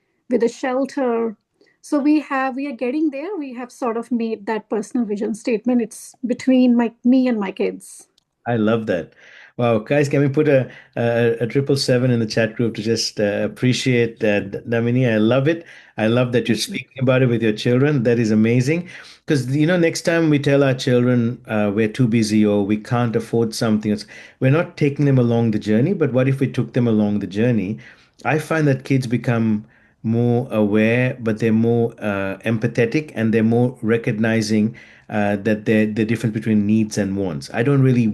shelter. So we are getting there. We have sort of made that personal vision statement. It's between me and my kids. I love that. Wow, guys, can we put a 777 in the chat group to just appreciate that, Damini? I love it. I love that you're speaking about it with your children. That is amazing. Because next time we tell our children we're too busy or we can't afford something, we're not taking them along the journey. But what if we took them along the journey? I find that kids become more aware, but they're more empathetic, and they're more recognizing that the difference between needs and wants. I don't really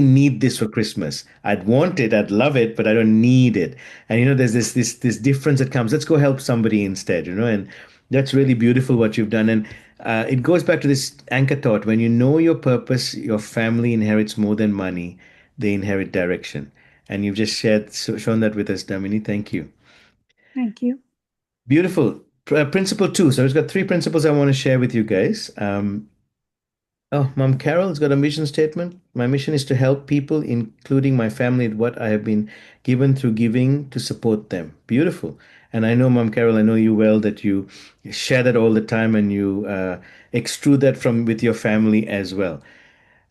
need this for Christmas. I'd want it, I'd love it, but I don't need it. And there's this difference that comes. Let's go help somebody instead, and that's really beautiful what you've done. And it goes back to this anchor thought: when you know your purpose, your family inherits more than money; they inherit direction. And you've just shown that with us, Damini. Thank you. Thank you. Beautiful. Principle two. So, it's got three principles I want to share with you guys. Oh, Mom Carol's got a mission statement. My mission is to help people, including my family, with what I have been given through giving to support them. Beautiful. And I know, Mom Carol, I know you well, that you share that all the time, and you extrude that from with your family as well.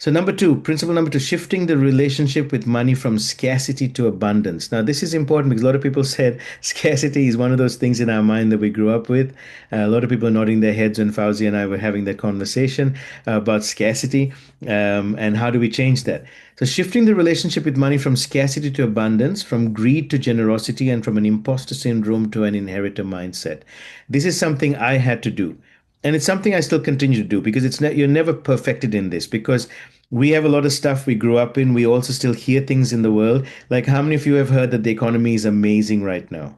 So, number two, principle number two, shifting the relationship with money from scarcity to abundance. Now, this is important because a lot of people said scarcity is one of those things in our mind that we grew up with. A lot of people are nodding their heads when Fauzi and I were having that conversation about scarcity, and how do we change that. So, shifting the relationship with money from scarcity to abundance, from greed to generosity, and from an imposter syndrome to an inheritor mindset. This is something I had to do, and it's something I still continue to do, because you're never perfected in this, because we have a lot of stuff we grew up in. We also still hear things in the world. Like, how many of you have heard that the economy is amazing right now?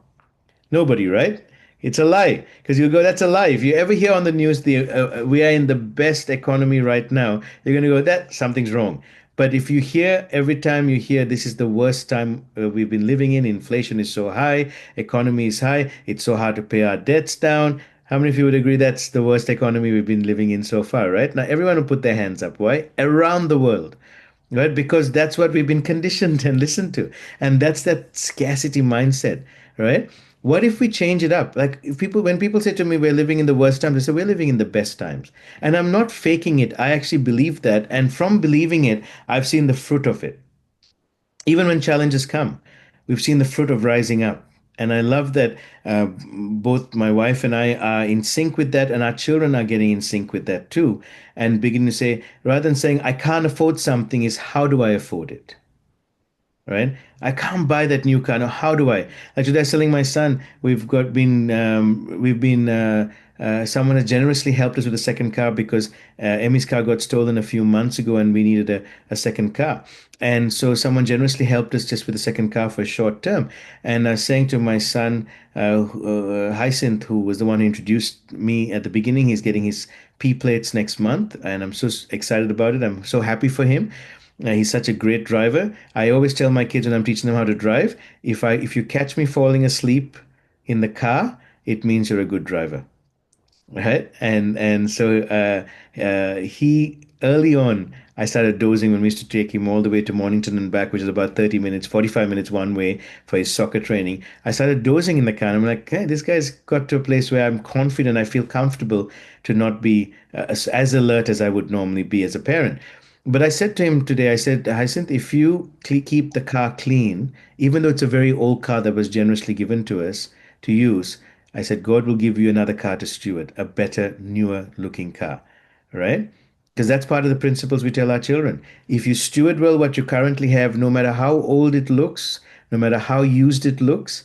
Nobody, right? It's a lie, because you go, that's a lie. If you ever hear on the news we are in the best economy right now, you're going to go, that something's wrong. But if you hear, every time you hear this is the worst time we've been living in, inflation is so high, economy is high, it's so hard to pay our debts down. How many of you would agree that's the worst economy we've been living in so far, right? Now, everyone will put their hands up. Why? Around the world, right? Because that's what we've been conditioned and listened to. And that's that scarcity mindset, right? What if we change it up? Like, when people say to me, we're living in the worst times, I say, we're living in the best times. And I'm not faking it. I actually believe that. And from believing it, I've seen the fruit of it. Even when challenges come, we've seen the fruit of rising up. And I love that both my wife and I are in sync with that, and our children are getting in sync with that too. And beginning to say, rather than saying, I can't afford something, is how do I afford it? Right? I can't buy that new car. Now, how do I? Like today, I was telling my son, someone has generously helped us with a second car, because Emmy's car got stolen a few months ago, and we needed a second car. And so someone generously helped us just with a second car for a short term. And I was saying to my son, Hyacinth, who was the one who introduced me at the beginning, he's getting his P plates next month, and I'm so excited about it. I'm so happy for him. He's such a great driver. I always tell my kids when I'm teaching them how to drive, if you catch me falling asleep in the car, it means you're a good driver, right? And so he early on, I started dozing when we used to take him all the way to Mornington and back, which is about 30 minutes, 45 minutes one way for his soccer training. I started dozing in the car, and I'm like, hey, this guy's got to a place where I'm confident, I feel comfortable to not be as alert as I would normally be as a parent. But I said to him today, I said, Hyacinth, if you keep the car clean, even though it's a very old car that was generously given to us to use, I said, God will give you another car to steward, a better, newer looking car, right? Because that's part of the principles we tell our children. If you steward well what you currently have, no matter how old it looks, no matter how used it looks,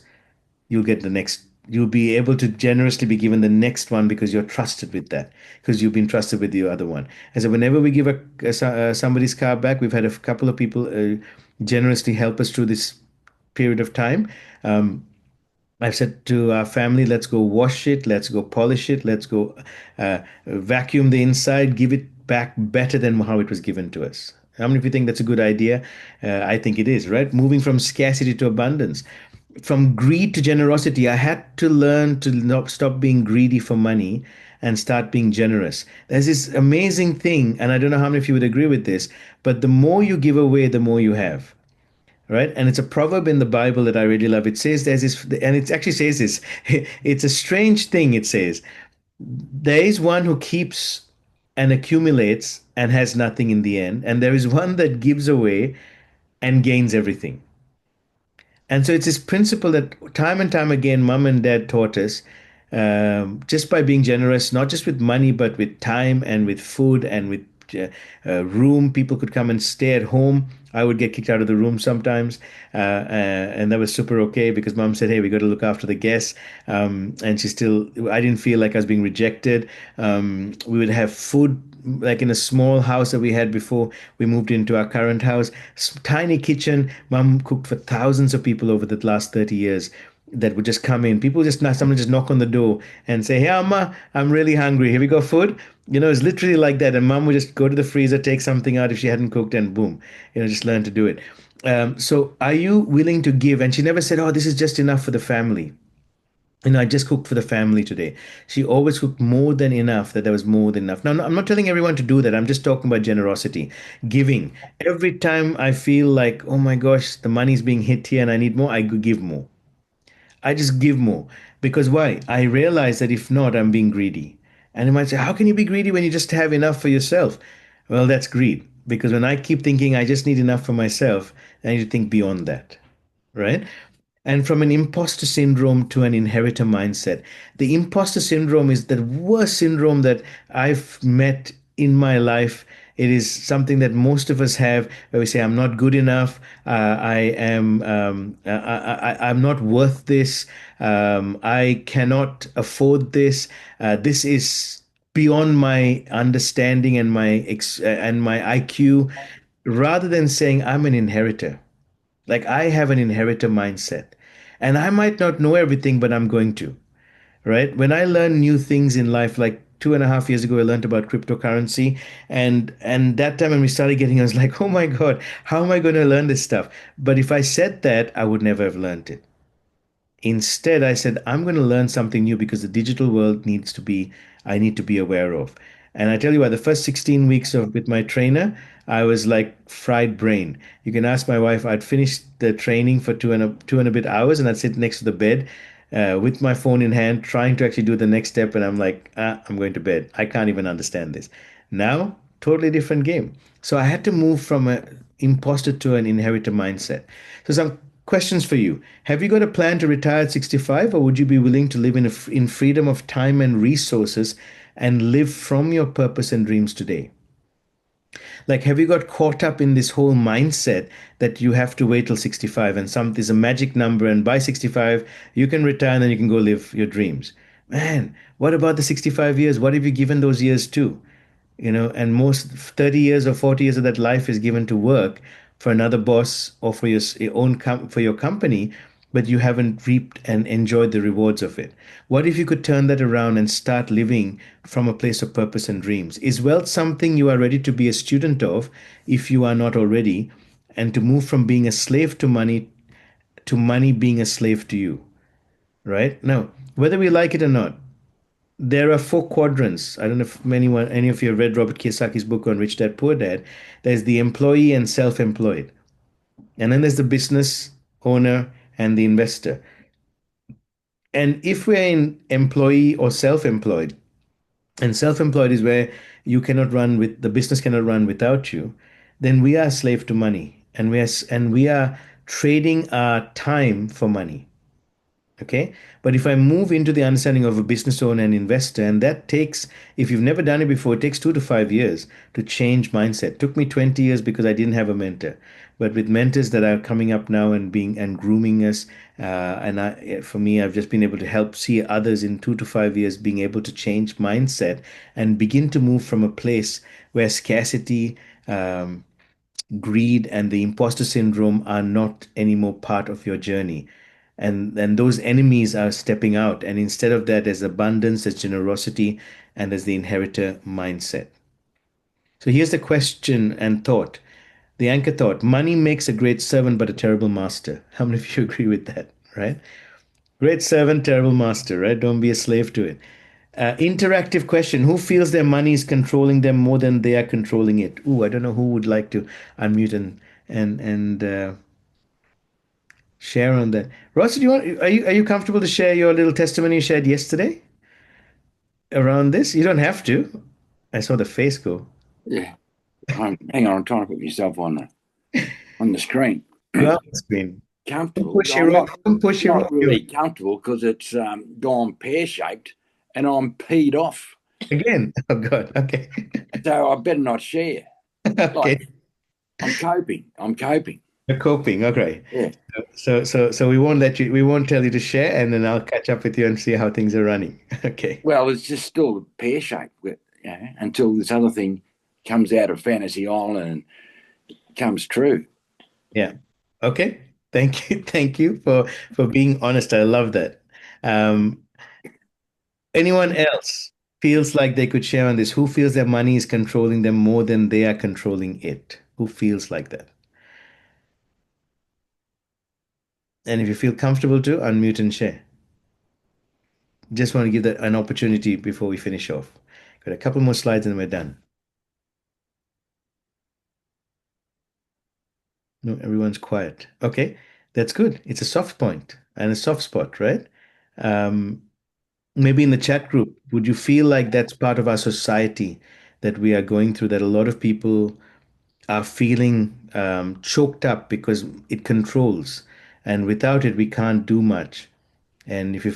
you'll get the next. You'll be able to generously be given the next one, because you're trusted with that, because you've been trusted with the other one. And so whenever we give somebody's car back, we've had a couple of people generously help us through this period of time. I've said to our family, let's go wash it, let's go polish it, let's go vacuum the inside, give it back better than how it was given to us. How many of you think that's a good idea? I think it is, right? Moving from scarcity to abundance, from greed to generosity. I had to learn to not stop being greedy for money and start being generous. There's this amazing thing, and I don't know how many of you would agree with this, but the more you give away, the more you have, right? And it's a proverb in the Bible that I really love. It says there's this, and it actually says this. It's a strange thing. It says there is one who keeps and accumulates and has nothing in the end, and there is one that gives away and gains everything. And so it's this principle that time and time again, mom and dad taught us, just by being generous, not just with money, but with time and with food and with room. People could come and stay at home. I would get kicked out of the room sometimes, and that was super okay because mom said, "Hey, we got to look after the guests." And she still, I didn't feel like I was being rejected. We would have food like in a small house that we had before we moved into our current house. Tiny kitchen. Mom cooked for thousands of people over the last 30 years that would just come in. People just not someone just knock on the door and say, "Hey, Amma, I'm really hungry. Here we go, food." It's literally like that. And mom would just go to the freezer, take something out if she hadn't cooked, and boom, just learn to do it. So are you willing to give? And she never said, "Oh, this is just enough for the family." I just cooked for the family today. She always cooked more than enough, that there was more than enough. Now, I'm not telling everyone to do that. I'm just talking about generosity, giving. Every time I feel like, oh my gosh, the money's being hit here and I need more, I give more. I just give more. Because why? I realize that if not, I'm being greedy. And you might say, how can you be greedy when you just have enough for yourself? Well, that's greed. Because when I keep thinking I just need enough for myself, I need to think beyond that, right? And from an imposter syndrome to an inheritor mindset. The imposter syndrome is the worst syndrome that I've met in my life. It is something that most of us have, where we say, "I'm not good enough. I'm not worth this. I cannot afford this. This is beyond my understanding and my IQ." Rather than saying, "I'm an inheritor." Like I have an inheritor mindset. And I might not know everything, but I'm going to, right? When I learn new things in life, like 2.5 years ago, I learned about cryptocurrency. And that time when we started getting, I was like, oh my God, how am I going to learn this stuff? But if I said that, I would never have learned it. Instead, I said, I'm going to learn something new because the digital world I need to be aware of. And I tell you what, the first 16 weeks of with my trainer, I was like fried brain. You can ask my wife, I'd finish the training for two and a bit hours and I'd sit next to the bed with my phone in hand, trying to actually do the next step. And I'm like, I'm going to bed. I can't even understand this. Now, totally different game. So I had to move from an imposter to an inheritor mindset. So some questions for you. Have you got a plan to retire at 65, or would you be willing to live in freedom of time and resources and live from your purpose and dreams today? Like, have you got caught up in this whole mindset that you have to wait till 65 and there's a magic number, and by 65 you can retire and then you can go live your dreams? Man, what about the 65 years? What have you given those years to? And most 30 years or 40 years of that life is given to work for another boss or for for your company, but you haven't reaped and enjoyed the rewards of it. What if you could turn that around and start living from a place of purpose and dreams? Is wealth something you are ready to be a student of if you are not already, and to move from being a slave to money being a slave to you, right? Now, whether we like it or not, there are four quadrants. I don't know if any of you have read Robert Kiyosaki's book on Rich Dad Poor Dad. There's the employee and self-employed. And then there's the business owner and the investor. And if we're in employee or self-employed, and self-employed is where the business cannot run without you, then we are a slave to money. And we are trading our time for money. Okay. But if I move into the understanding of a business owner and investor, and that takes, if you've never done it before, it takes 2 to 5 years to change mindset. It took me 20 years because I didn't have a mentor. But with mentors that are coming up now and grooming us, for me, I've just been able to help see others in 2 to 5 years being able to change mindset and begin to move from a place where scarcity, greed, and the imposter syndrome are not anymore part of your journey. And those enemies are stepping out. And instead of that, there's abundance, there's generosity, and there's the inheritor mindset. So here's the question and thought. The anchor thought: money makes a great servant, but a terrible master. How many of you agree with that, right? Great servant, terrible master, right? Don't be a slave to it. Interactive question: who feels their money is controlling them more than they are controlling it? Ooh, I don't know who would like to unmute and share on that. Ross, are you comfortable to share your little testimony you shared yesterday around this? You don't have to. I saw the face go. Yeah. Hang on, I'm trying to put myself on the screen. You're on the screen. Comfortable. Don't push your rock. Don't push your rock. Not really comfortable because it's gone pear-shaped and I'm peed off. Again. Oh God. Okay. So I better not share. Okay. Like I'm coping. I'm coping. You're coping. Okay. Yeah. So we won't tell you to share, and then I'll catch up with you and see how things are running. Okay. Well, it's just still pear shaped, until this other thing comes out of Fantasy Island and comes true. Yeah. Okay. Thank you. Thank you for being honest. I love that. Um, Anyone else feels like they could share on this? Who feels their money is controlling them more than they are controlling it? Who feels like that? And if you feel comfortable to, unmute and share. Just want to give that an opportunity before we finish off. Got a couple more slides and we're done. No, everyone's quiet. Okay, that's good. It's a soft point and a soft spot, right? Um, Maybe in the chat group, would you feel like that's part of our society that we are going through, that a lot of people are feeling choked up because it controls, and without it, we can't do much. And if you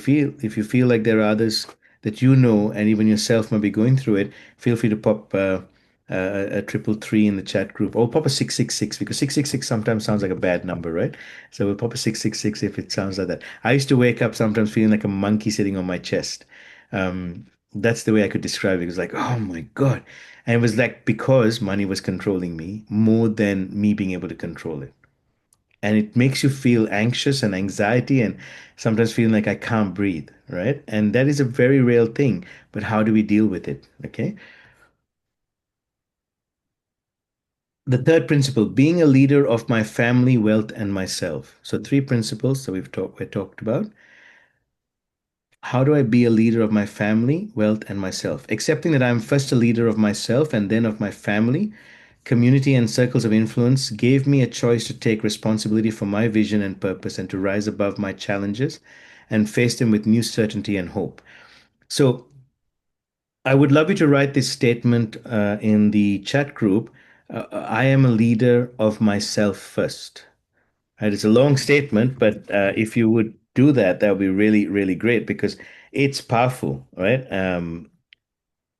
feel like there are others that you know, and even yourself might be going through it, feel free to pop a 333 in the chat group, or pop a 666, because 666 sometimes sounds like a bad number, right? So we'll pop a 666 if it sounds like that. I used to wake up sometimes feeling like a monkey sitting on my chest. That's the way I could describe it. It was like, oh my God. And it was like because money was controlling me more than me being able to control it. And it makes you feel anxious and anxiety and sometimes feeling like I can't breathe, right? And that is a very real thing. But how do we deal with it? Okay. The third principle, being a leader of my family, wealth, and myself. So three principles that we talked about. How do I be a leader of my family, wealth, and myself? Accepting that I'm first a leader of myself and then of my family, community, and circles of influence gave me a choice to take responsibility for my vision and purpose and to rise above my challenges and face them with new certainty and hope. So I would love you to write this statement in the chat group. I am a leader of myself first. Right? It's a long statement, but if you would do that, that would be really, really great because it's powerful, right?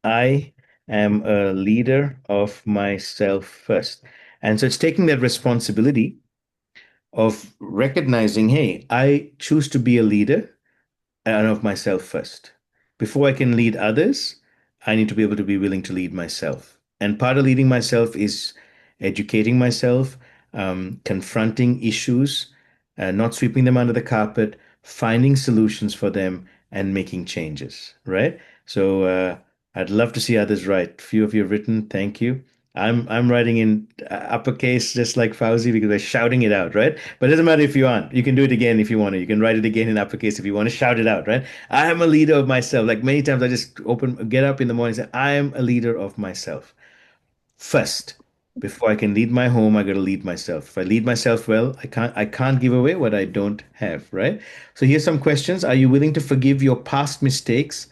I am a leader of myself first. And so it's taking that responsibility of recognizing, hey, I choose to be a leader and of myself first. Before I can lead others, I need to be able to be willing to lead myself. And part of leading myself is educating myself, confronting issues, not sweeping them under the carpet, finding solutions for them, and making changes, right? So I'd love to see others write. Few of you have written, thank you. I'm writing in uppercase just like Fauzi because we're shouting it out, right? But it doesn't matter if you aren't. You can do it again if you want to. You can write it again in uppercase if you want to shout it out, right? I am a leader of myself. Like many times I just get up in the morning and say, I am a leader of myself. First, before I can lead my home, I got to lead myself. If I lead myself well, I can't give away what I don't have, right? So here's some questions. Are you willing to forgive your past mistakes,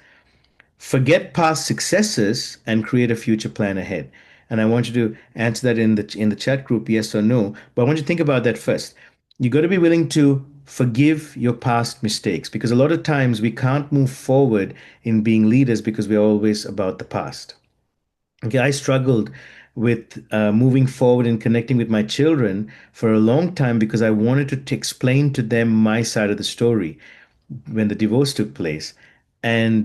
forget past successes, and create a future plan ahead? And I want you to answer that in the chat group, yes or no. But I want you to think about that first. You got to be willing to forgive your past mistakes because a lot of times we can't move forward in being leaders because we're always about the past. Okay, I struggled with moving forward and connecting with my children for a long time because I wanted to explain to them my side of the story when the divorce took place, and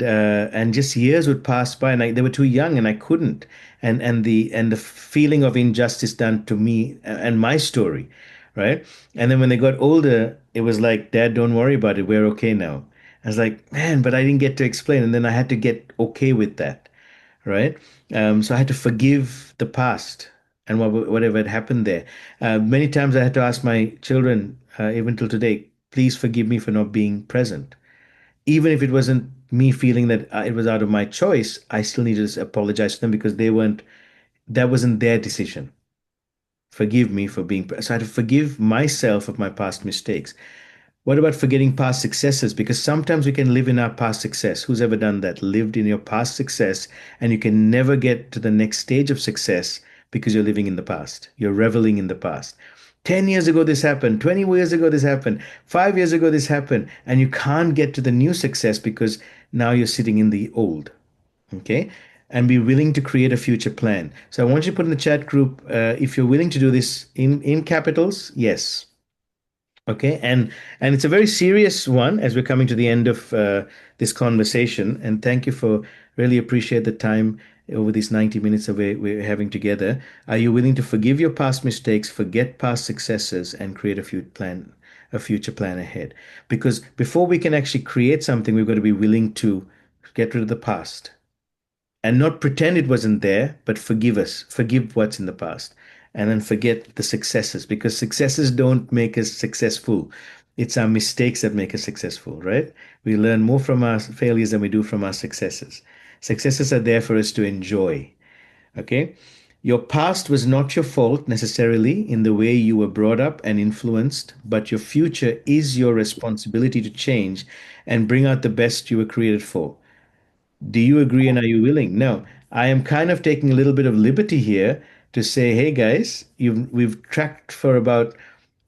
just years would pass by, and they were too young, and I couldn't, and the feeling of injustice done to me and my story, right? And then when they got older, it was like, Dad, don't worry about it. We're okay now. I was like, man, but I didn't get to explain, and then I had to get okay with that, right? So I had to forgive the past and whatever had happened there. Many times I had to ask my children, even till today, please forgive me for not being present. Even if it wasn't me feeling that it was out of my choice, I still needed to apologize to them because that wasn't their decision. Forgive me for being, so I had to forgive myself of my past mistakes. What about forgetting past successes? Because sometimes we can live in our past success. Who's ever done that? Lived in your past success, and you can never get to the next stage of success because you're living in the past. You're reveling in the past. 10 years ago, this happened. 20 years ago, this happened. 5 years ago, this happened. And you can't get to the new success because now you're sitting in the old. Okay. and be willing to create a future plan. So I want you to put in the chat group if you're willing to do this in capitals, yes. Okay, and it's a very serious one as we're coming to the end of this conversation. And thank you for really appreciate the time over these 90 minutes that we're having together. Are you willing to forgive your past mistakes, forget past successes, and create a future plan ahead? Because before we can actually create something, we've got to be willing to get rid of the past and not pretend it wasn't there, but forgive what's in the past, and then forget the successes because successes don't make us successful. It's our mistakes that make us successful, right? We learn more from our failures than we do from our successes. Successes are there for us to enjoy, okay? Your past was not your fault necessarily in the way you were brought up and influenced, but your future is your responsibility to change and bring out the best you were created for. Do you agree and are you willing? No, I am kind of taking a little bit of liberty here to say, hey guys, we've tracked for about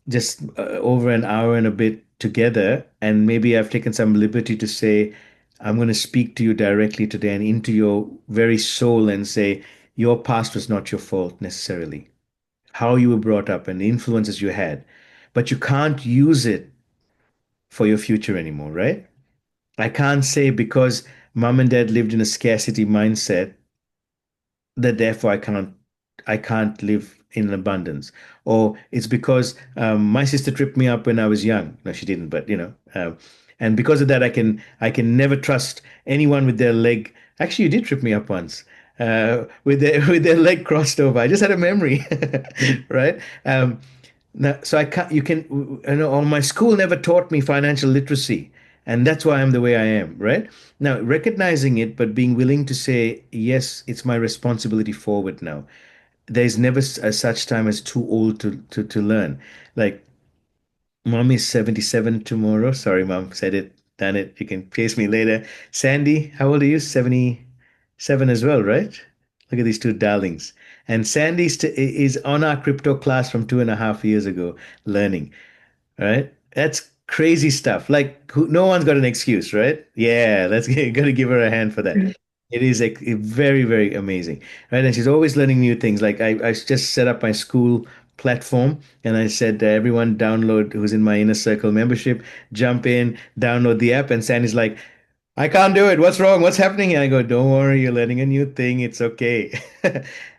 just over an hour and a bit together, and maybe I've taken some liberty to say, I'm going to speak to you directly today and into your very soul and say, your past was not your fault necessarily. How you were brought up and the influences you had, but you can't use it for your future anymore, right? I can't say because mom and dad lived in a scarcity mindset that therefore I can't live in abundance. Or it's because my sister tripped me up when I was young. No, she didn't, but and because of that, I can never trust anyone with their leg. Actually, you did trip me up once. With their leg crossed over. I just had a memory, right? Now, so I can't, you can, or my school never taught me financial literacy. And that's why I'm the way I am, right? Now, recognizing it, but being willing to say, yes, it's my responsibility forward now. There's never a such time as too old to learn. Like, mom is 77 tomorrow. Sorry, mom, said it, done it. You can chase me later. Sandy, how old are you? 77 as well, right? Look at these two darlings. And Sandy is on our crypto class from 2.5 years ago, learning. Right? That's crazy stuff. Like no one's got an excuse, right? Yeah, let's gotta give her a hand for that. It is very, very amazing, right? And she's always learning new things. Like I just set up my school platform and I said, everyone download who's in my inner circle membership, jump in, download the app. And Sandy's like, I can't do it. What's wrong? What's happening here? I go, don't worry, you're learning a new thing. It's okay.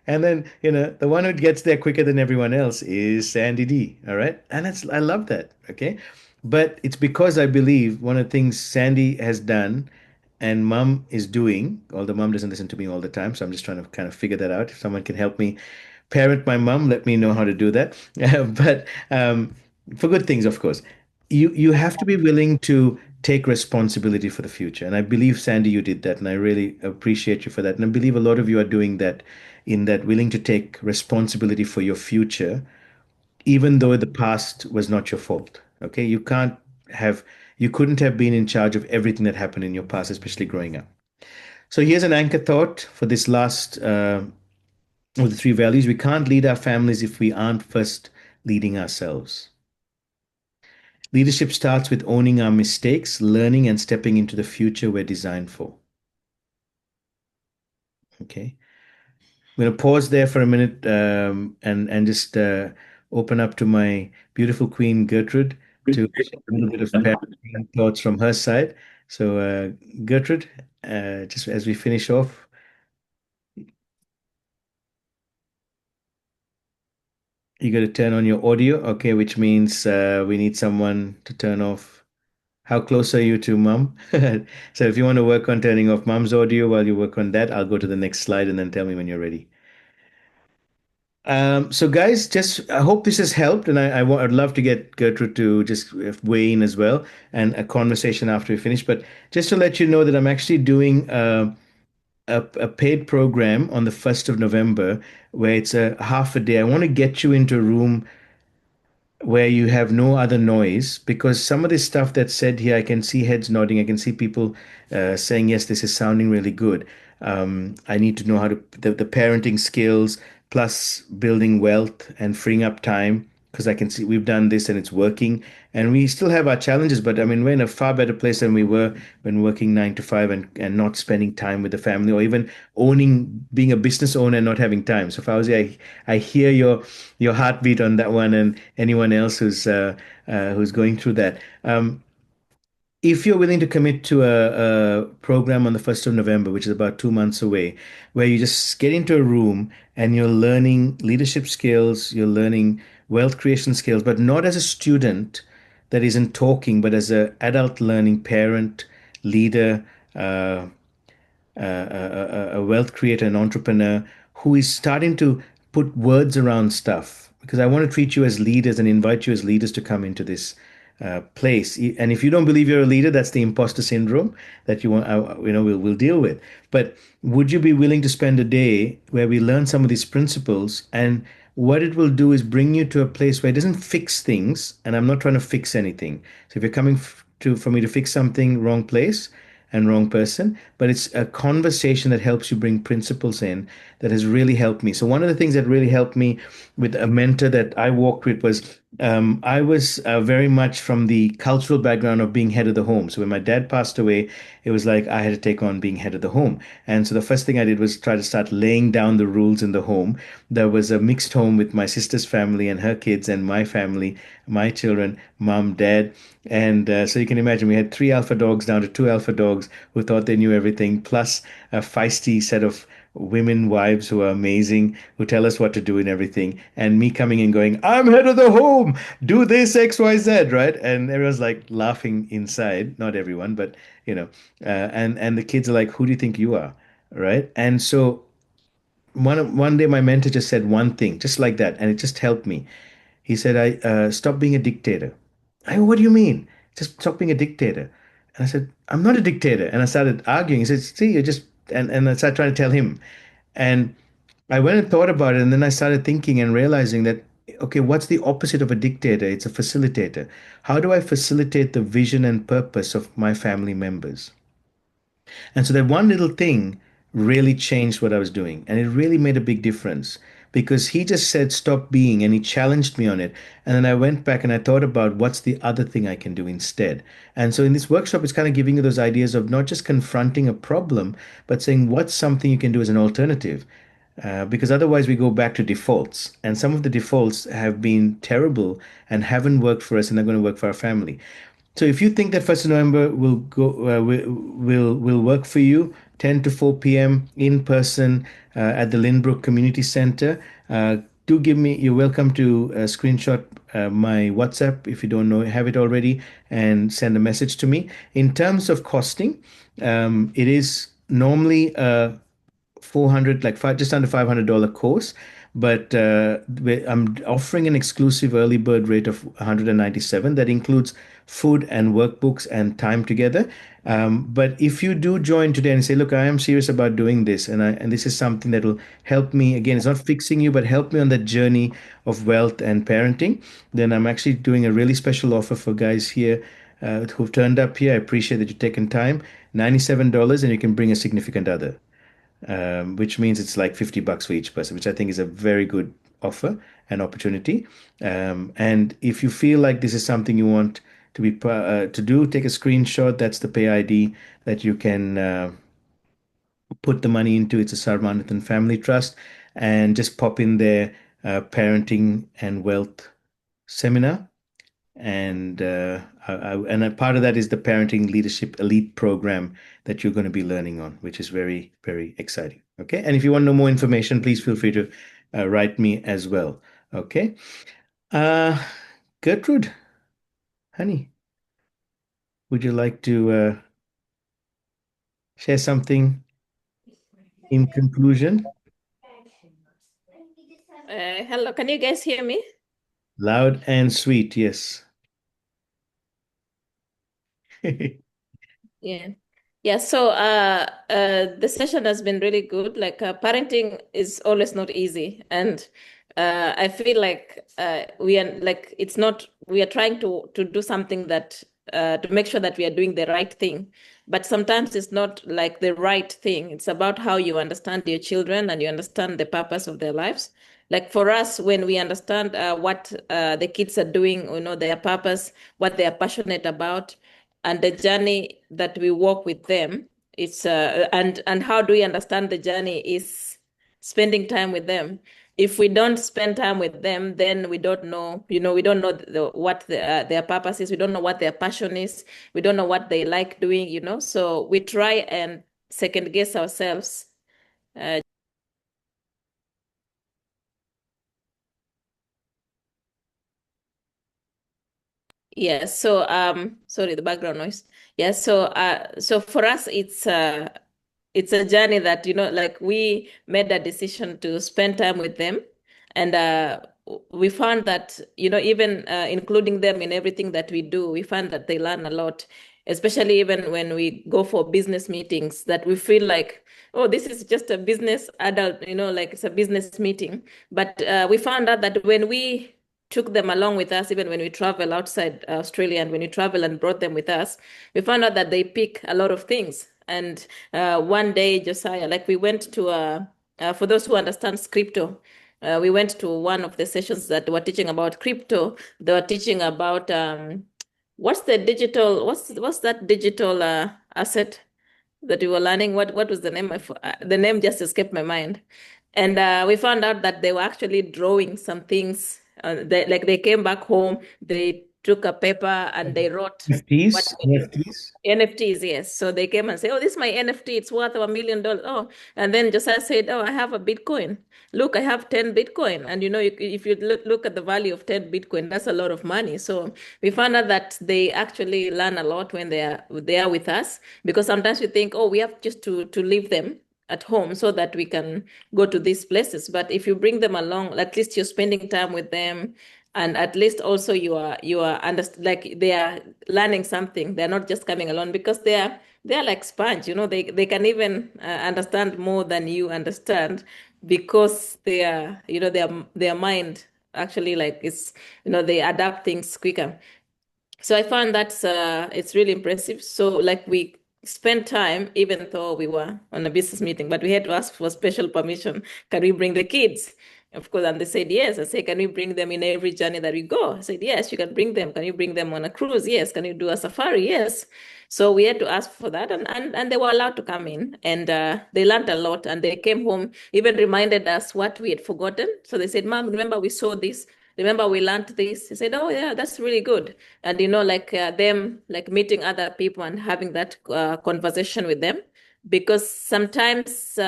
And then, the one who gets there quicker than everyone else is Sandy D. All right. And I love that. Okay. But it's because I believe one of the things Sandy has done and mom is doing, although mom doesn't listen to me all the time. So I'm just trying to kind of figure that out. If someone can help me parent my mom, let me know how to do that. But for good things, of course. You have to be willing to take responsibility for the future. And I believe, Sandy, you did that. And I really appreciate you for that. And I believe a lot of you are doing that in that willing to take responsibility for your future, even though the past was not your fault. Okay. Have, you couldn't have been in charge of everything that happened in your past, especially growing up. So here's an anchor thought for this last of the three values. We can't lead our families if we aren't first leading ourselves. Leadership starts with owning our mistakes, learning, and stepping into the future we're designed for. Okay. I'm going to pause there for a minute and just open up to my beautiful queen, Gertrude, to share a little bit of parenting thoughts from her side. So, Gertrude, just as we finish off, you got to turn on your audio, okay, which means we need someone to turn off. How close are you to mom? So if you want to work on turning off mom's audio while you work on that, I'll go to the next slide and then tell me when you're ready. So guys, just I hope this has helped, and I'd love to get Gertrude to just weigh in as well, and a conversation after we finish. But just to let you know that I'm actually doing a paid program on the 1st of November where it's a half a day. I want to get you into a room where you have no other noise because some of this stuff that's said here, I can see heads nodding. I can see people saying, yes, this is sounding really good. I need to know how to, the parenting skills plus building wealth and freeing up time because I can see we've done this and it's working. And we still have our challenges, but I mean, we're in a far better place than we were when working 9 to 5 and not spending time with the family, or even being a business owner and not having time. So Fauzi, I hear your heartbeat on that one, and anyone else who's going through that. If you're willing to commit to a program on the 1st of November, which is about 2 months away, where you just get into a room and you're learning leadership skills, you're learning wealth creation skills, but not as a student that isn't talking, but as an adult learning parent, leader, uh, a wealth creator, an entrepreneur who is starting to put words around stuff. Because I want to treat you as leaders and invite you as leaders to come into this place. And if you don't believe you're a leader, that's the imposter syndrome that you want, we'll deal with. But would you be willing to spend a day where we learn some of these principles? And what it will do is bring you to a place where it doesn't fix things. And I'm not trying to fix anything. So if you're coming for me to fix something, wrong place and wrong person, but it's a conversation that helps you bring principles in that has really helped me. So one of the things that really helped me with a mentor that I walked with was I was very much from the cultural background of being head of the home. So when my dad passed away, it was like I had to take on being head of the home. And so the first thing I did was try to start laying down the rules in the home. There was a mixed home with my sister's family and her kids and my family, my children, mom, dad. And so you can imagine we had 3 alpha dogs down to 2 alpha dogs who thought they knew everything, plus a feisty set of women wives who are amazing, who tell us what to do and everything. And me coming and going, I'm head of the home, do this, XYZ, right? And everyone's like laughing inside. Not everyone, but and the kids are like, who do you think you are? Right. And so one day my mentor just said one thing, just like that, and it just helped me. He said, "I stop being a dictator." I go, "What do you mean? Just stop being a dictator?" And I said, "I'm not a dictator." And I started arguing. He said, "See, you're just," and I started trying to tell him. And I went and thought about it, and then I started thinking and realizing that, okay, what's the opposite of a dictator? It's a facilitator. How do I facilitate the vision and purpose of my family members? And so that one little thing really changed what I was doing. And it really made a big difference because he just said, stop being, and he challenged me on it. And then I went back and I thought about what's the other thing I can do instead. And so in this workshop, it's kind of giving you those ideas of not just confronting a problem, but saying what's something you can do as an alternative. Because otherwise, we go back to defaults. And some of the defaults have been terrible and haven't worked for us, and they're going to work for our family. So if you think that 1st of November will work for you, 10 to 4 p.m. in person at the Lynbrook Community Center, do give me. You're welcome to screenshot my WhatsApp if you don't know have it already, and send a message to me. In terms of costing, it is normally 400, like just under $500 course, but I'm offering an exclusive early bird rate of 197 that includes food and workbooks and time together. But if you do join today and say, look, I am serious about doing this, and this is something that will help me, again, it's not fixing you, but help me on that journey of wealth and parenting, then I'm actually doing a really special offer for guys here who've turned up here. I appreciate that you've taken time. $97, and you can bring a significant other, which means it's like $50 for each person, which I think is a very good offer and opportunity. And if you feel like this is something you want to do, take a screenshot. That's the pay ID that you can put the money into. It's a Sarvananthan Family Trust, and just pop in there, parenting and wealth seminar. And and a part of that is the Parenting Leadership Elite program that you're going to be learning on, which is very, very exciting. Okay. And if you want to know more information, please feel free to write me as well. Okay. Uh, Gertrude, honey, would you like to share something in conclusion? Hello, can you guys hear me? Loud and sweet, yes. Yeah. Yeah, so the session has been really good. Like parenting is always not easy. And I feel like we are like we are trying to do something that to make sure that we are doing the right thing. But sometimes it's not like the right thing. It's about how you understand your children and you understand the purpose of their lives. like for us, when we understand what the kids are doing, their purpose, what they are passionate about, and the journey that we walk with them, it's and how do we understand the journey is spending time with them. If we don't spend time with them, then we don't know, we don't know what their purpose is. We don't know what their passion is. We don't know what they like doing, So we try and second guess ourselves. Yeah, so sorry, the background noise. Yeah, so for us it's a journey that, like we made a decision to spend time with them, and we found that, even including them in everything that we do, we find that they learn a lot, especially even when we go for business meetings, that we feel like, oh, this is just a business adult, like it's a business meeting. But we found out that when we took them along with us, even when we travel outside Australia, and when we travel and brought them with us, we found out that they pick a lot of things. And one day, Josiah, like we went to, for those who understand crypto, we went to one of the sessions that were teaching about crypto. They were teaching about what's that digital asset that we were learning. What was the name? The name just escaped my mind. And we found out that they were actually drawing some things. They came back home, they took a paper and they wrote what NFTs. NFTs, yes. So they came and say, "Oh, this is my NFT. It's worth $1 million." Oh, and then Josiah said, "Oh, I have a Bitcoin. Look, I have 10 Bitcoin." And if you look at the value of 10 Bitcoin, that's a lot of money. So we found out that they actually learn a lot when they are with us, because sometimes we think, oh, we have just to leave them at home so that we can go to these places. But if you bring them along, at least you're spending time with them, and at least also you are like they are learning something. They're not just coming along, because they are like sponge. They can even understand more than you understand, because their mind actually, like, is, they adapt things quicker. So I found that it's really impressive. So like we spent time, even though we were on a business meeting, but we had to ask for special permission. Can we bring the kids? Of course, and they said yes. I said, can we bring them in every journey that we go? I said, yes, you can bring them. Can you bring them on a cruise? Yes. Can you do a safari? Yes. So we had to ask for that, and they were allowed to come in, and they learned a lot, and they came home, even reminded us what we had forgotten. So they said, Mom, remember we saw this? Remember we learned this? He said, oh yeah, that's really good. And like them, like meeting other people and having that conversation with them, because sometimes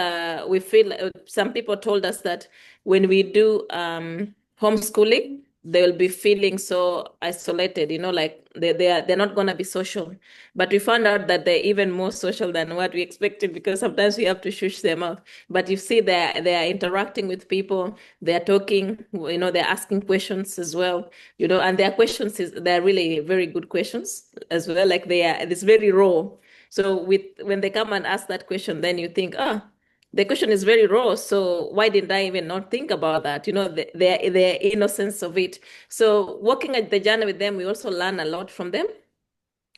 we feel, some people told us that when we do homeschooling, they will be feeling so isolated, like they're not going to be social. But we found out that they're even more social than what we expected, because sometimes we have to shush them out. But you see, they're interacting with people, they're talking, they're asking questions as well, and their questions they're really very good questions as well. Like it's very raw. So when they come and ask that question, then you think, the question is very raw. So why didn't I even not think about that? Their innocence of it. So working at the journey with them, we also learn a lot from them.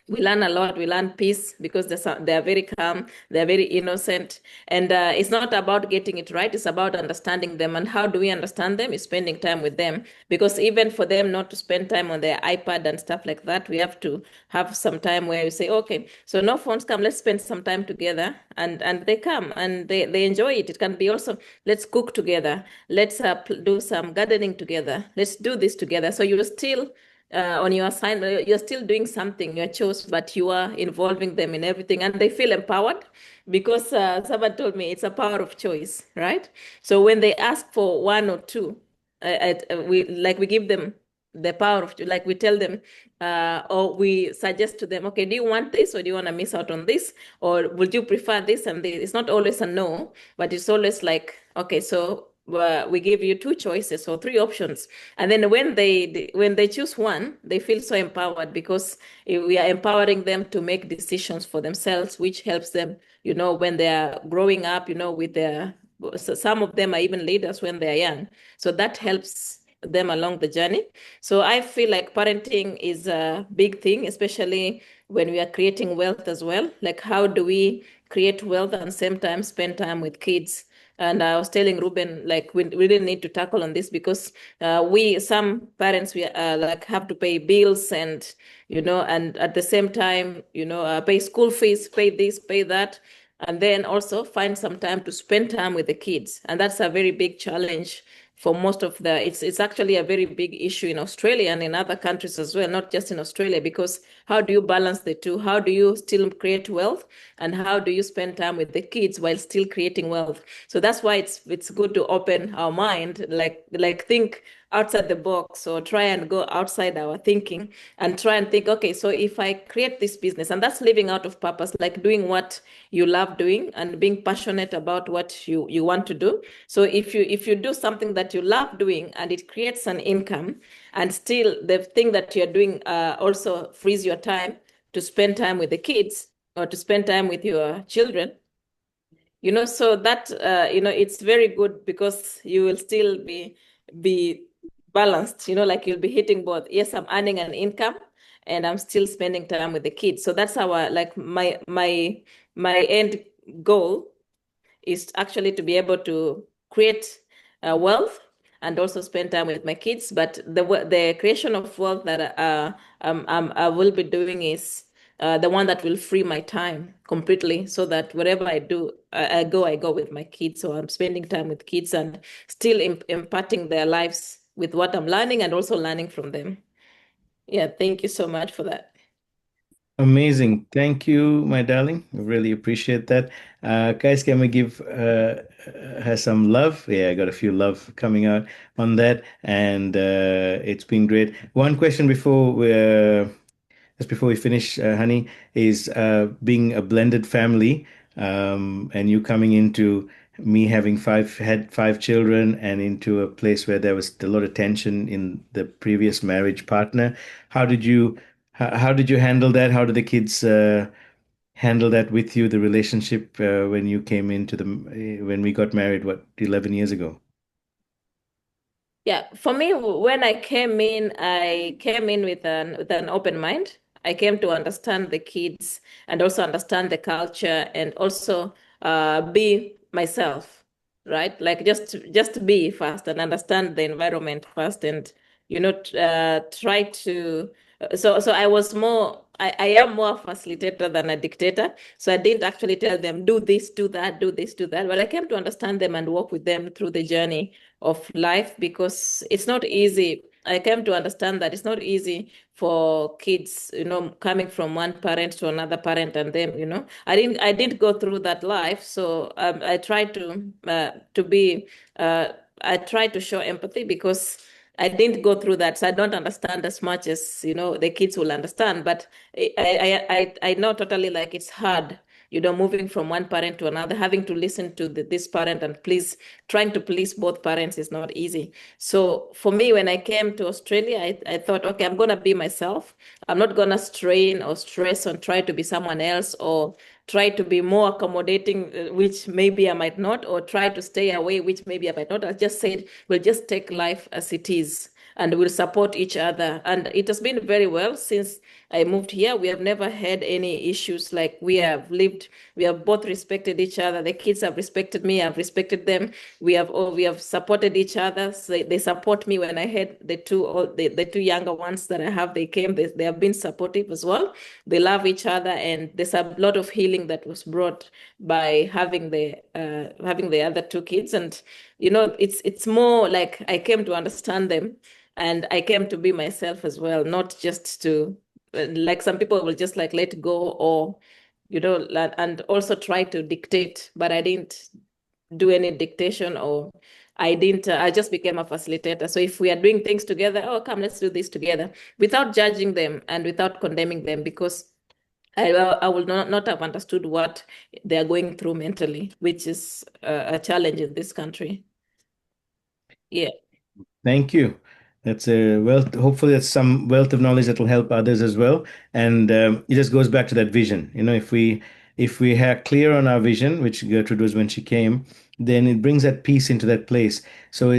We learn a lot. We learn peace, because they're very calm, they're very innocent, and it's not about getting it right. It's about understanding them. And how do we understand them? Is spending time with them, because even for them not to spend time on their iPad and stuff like that, we have to have some time where we say, okay, so no phones, come, let's spend some time together, and they come and they enjoy it. It can be also, let's cook together, let's do some gardening together, let's do this together. So you're still on your assignment, you're still doing something, your chores, but you are involving them in everything, and they feel empowered, because someone told me it's a power of choice, right? So when they ask for one or two, we give them the power of, like, we tell them, or we suggest to them, okay, do you want this, or do you want to miss out on this, or would you prefer this and this? It's not always a no, but it's always like, okay, so we give you two choices or three options, and then when they choose one, they feel so empowered, because we are empowering them to make decisions for themselves, which helps them, when they are growing up, with their, so some of them are even leaders when they're young. So that helps them along the journey. So I feel like parenting is a big thing, especially when we are creating wealth as well. Like, how do we create wealth and same time spend time with kids? And I was telling Ruben, like, we really need to tackle on this because some parents, we like have to pay bills and, and at the same time, pay school fees, pay this, pay that, and then also find some time to spend time with the kids. And that's a very big challenge for most of it's actually a very big issue in Australia and in other countries as well, not just in Australia, because how do you balance the two? How do you still create wealth and how do you spend time with the kids while still creating wealth? So that's why it's good to open our mind, like think outside the box or try and go outside our thinking and try and think, okay, so if I create this business, and that's living out of purpose, like doing what you love doing and being passionate about what you want to do. So if you do something that you love doing and it creates an income and still the thing that you're doing also frees your time to spend time with the kids or to spend time with your children, so that it's very good because you will still be balanced, like you'll be hitting both. Yes, I'm earning an income and I'm still spending time with the kids. So that's our like my end goal is actually to be able to create wealth and also spend time with my kids. But the creation of wealth that I will be doing is the one that will free my time completely, so that wherever I do, I go with my kids. So I'm spending time with kids and still imparting their lives with what I'm learning and also learning from them. Yeah, thank you so much for that. Amazing. Thank you, my darling. I really appreciate that. Guys, can we give her some love? Yeah, I got a few love coming out on that, and it's been great. One question just before we finish, honey, is being a blended family, and you coming into me having had five children and into a place where there was a lot of tension in the previous marriage partner. How did you how did you handle that? How did the kids handle that with you, the relationship when you came into when we got married, what, 11 years ago? Yeah, for me, when I came in with an open mind. I came to understand the kids and also understand the culture and also be myself, right? Like just be first and understand the environment first, and try to. So I was more. I am more a facilitator than a dictator. So I didn't actually tell them do this, do that, do this, do that. But I came to understand them and walk with them through the journey of life because it's not easy. I came to understand that it's not easy for kids, coming from one parent to another parent, and then, I didn't go through that life. So I try to be, I try to show empathy because I didn't go through that, so I don't understand as much as the kids will understand. But I know totally like it's hard, moving from one parent to another, having to listen to this parent and trying to please both parents is not easy. So for me, when I came to Australia, I thought, okay, I'm gonna be myself. I'm not gonna strain or stress and try to be someone else or try to be more accommodating, which maybe I might not, or try to stay away, which maybe I might not. I just said, we'll just take life as it is and we'll support each other. And it has been very well since I moved here. We have never had any issues. Like we have both respected each other. The kids have respected me, I've respected them. We have supported each other. So they support me when I had the two younger ones that I have. They have been supportive as well. They love each other, and there's a lot of healing that was brought by having the other two kids. And it's more like I came to understand them and I came to be myself as well, not just to like some people will just like let go or and also try to dictate, but I didn't do any dictation or I just became a facilitator. So if we are doing things together, oh, come, let's do this together without judging them and without condemning them, because I will not have understood what they are going through mentally, which is a challenge in this country. Yeah. Thank you. That's a wealth. Hopefully, that's some wealth of knowledge that will help others as well. And it just goes back to that vision. If we are clear on our vision, which Gertrude was when she came, then it brings that peace into that place. So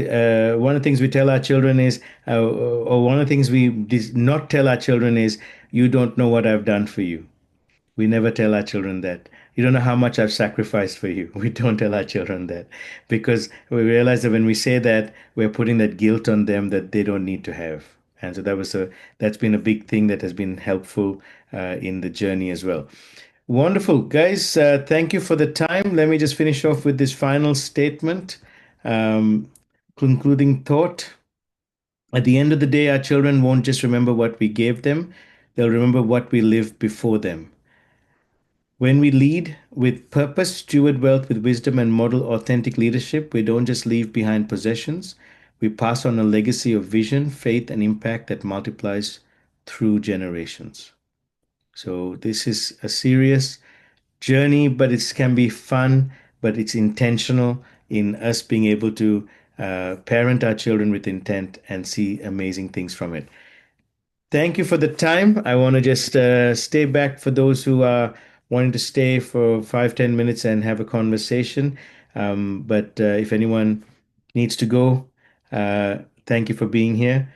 one of the things we tell our children is, or one of the things we not tell our children is, you don't know what I've done for you. We never tell our children that. you don't know how much I've sacrificed for you. We don't tell our children that because we realize that when we say that, we're putting that guilt on them that they don't need to have. And so that's been a big thing that has been helpful in the journey as well. Wonderful, guys. Thank you for the time. Let me just finish off with this final statement. Um, Concluding thought. At the end of the day, our children won't just remember what we gave them, they'll remember what we lived before them. When we lead with purpose, steward wealth with wisdom, and model authentic leadership, we don't just leave behind possessions, we pass on a legacy of vision, faith, and impact that multiplies through generations. So, this is a serious journey, but it can be fun, but it's intentional in us being able to parent our children with intent and see amazing things from it. Thank you for the time. I want to just stay back for those who are wanting to stay for 5, 10 minutes and have a conversation. But if anyone needs to go, thank you for being here.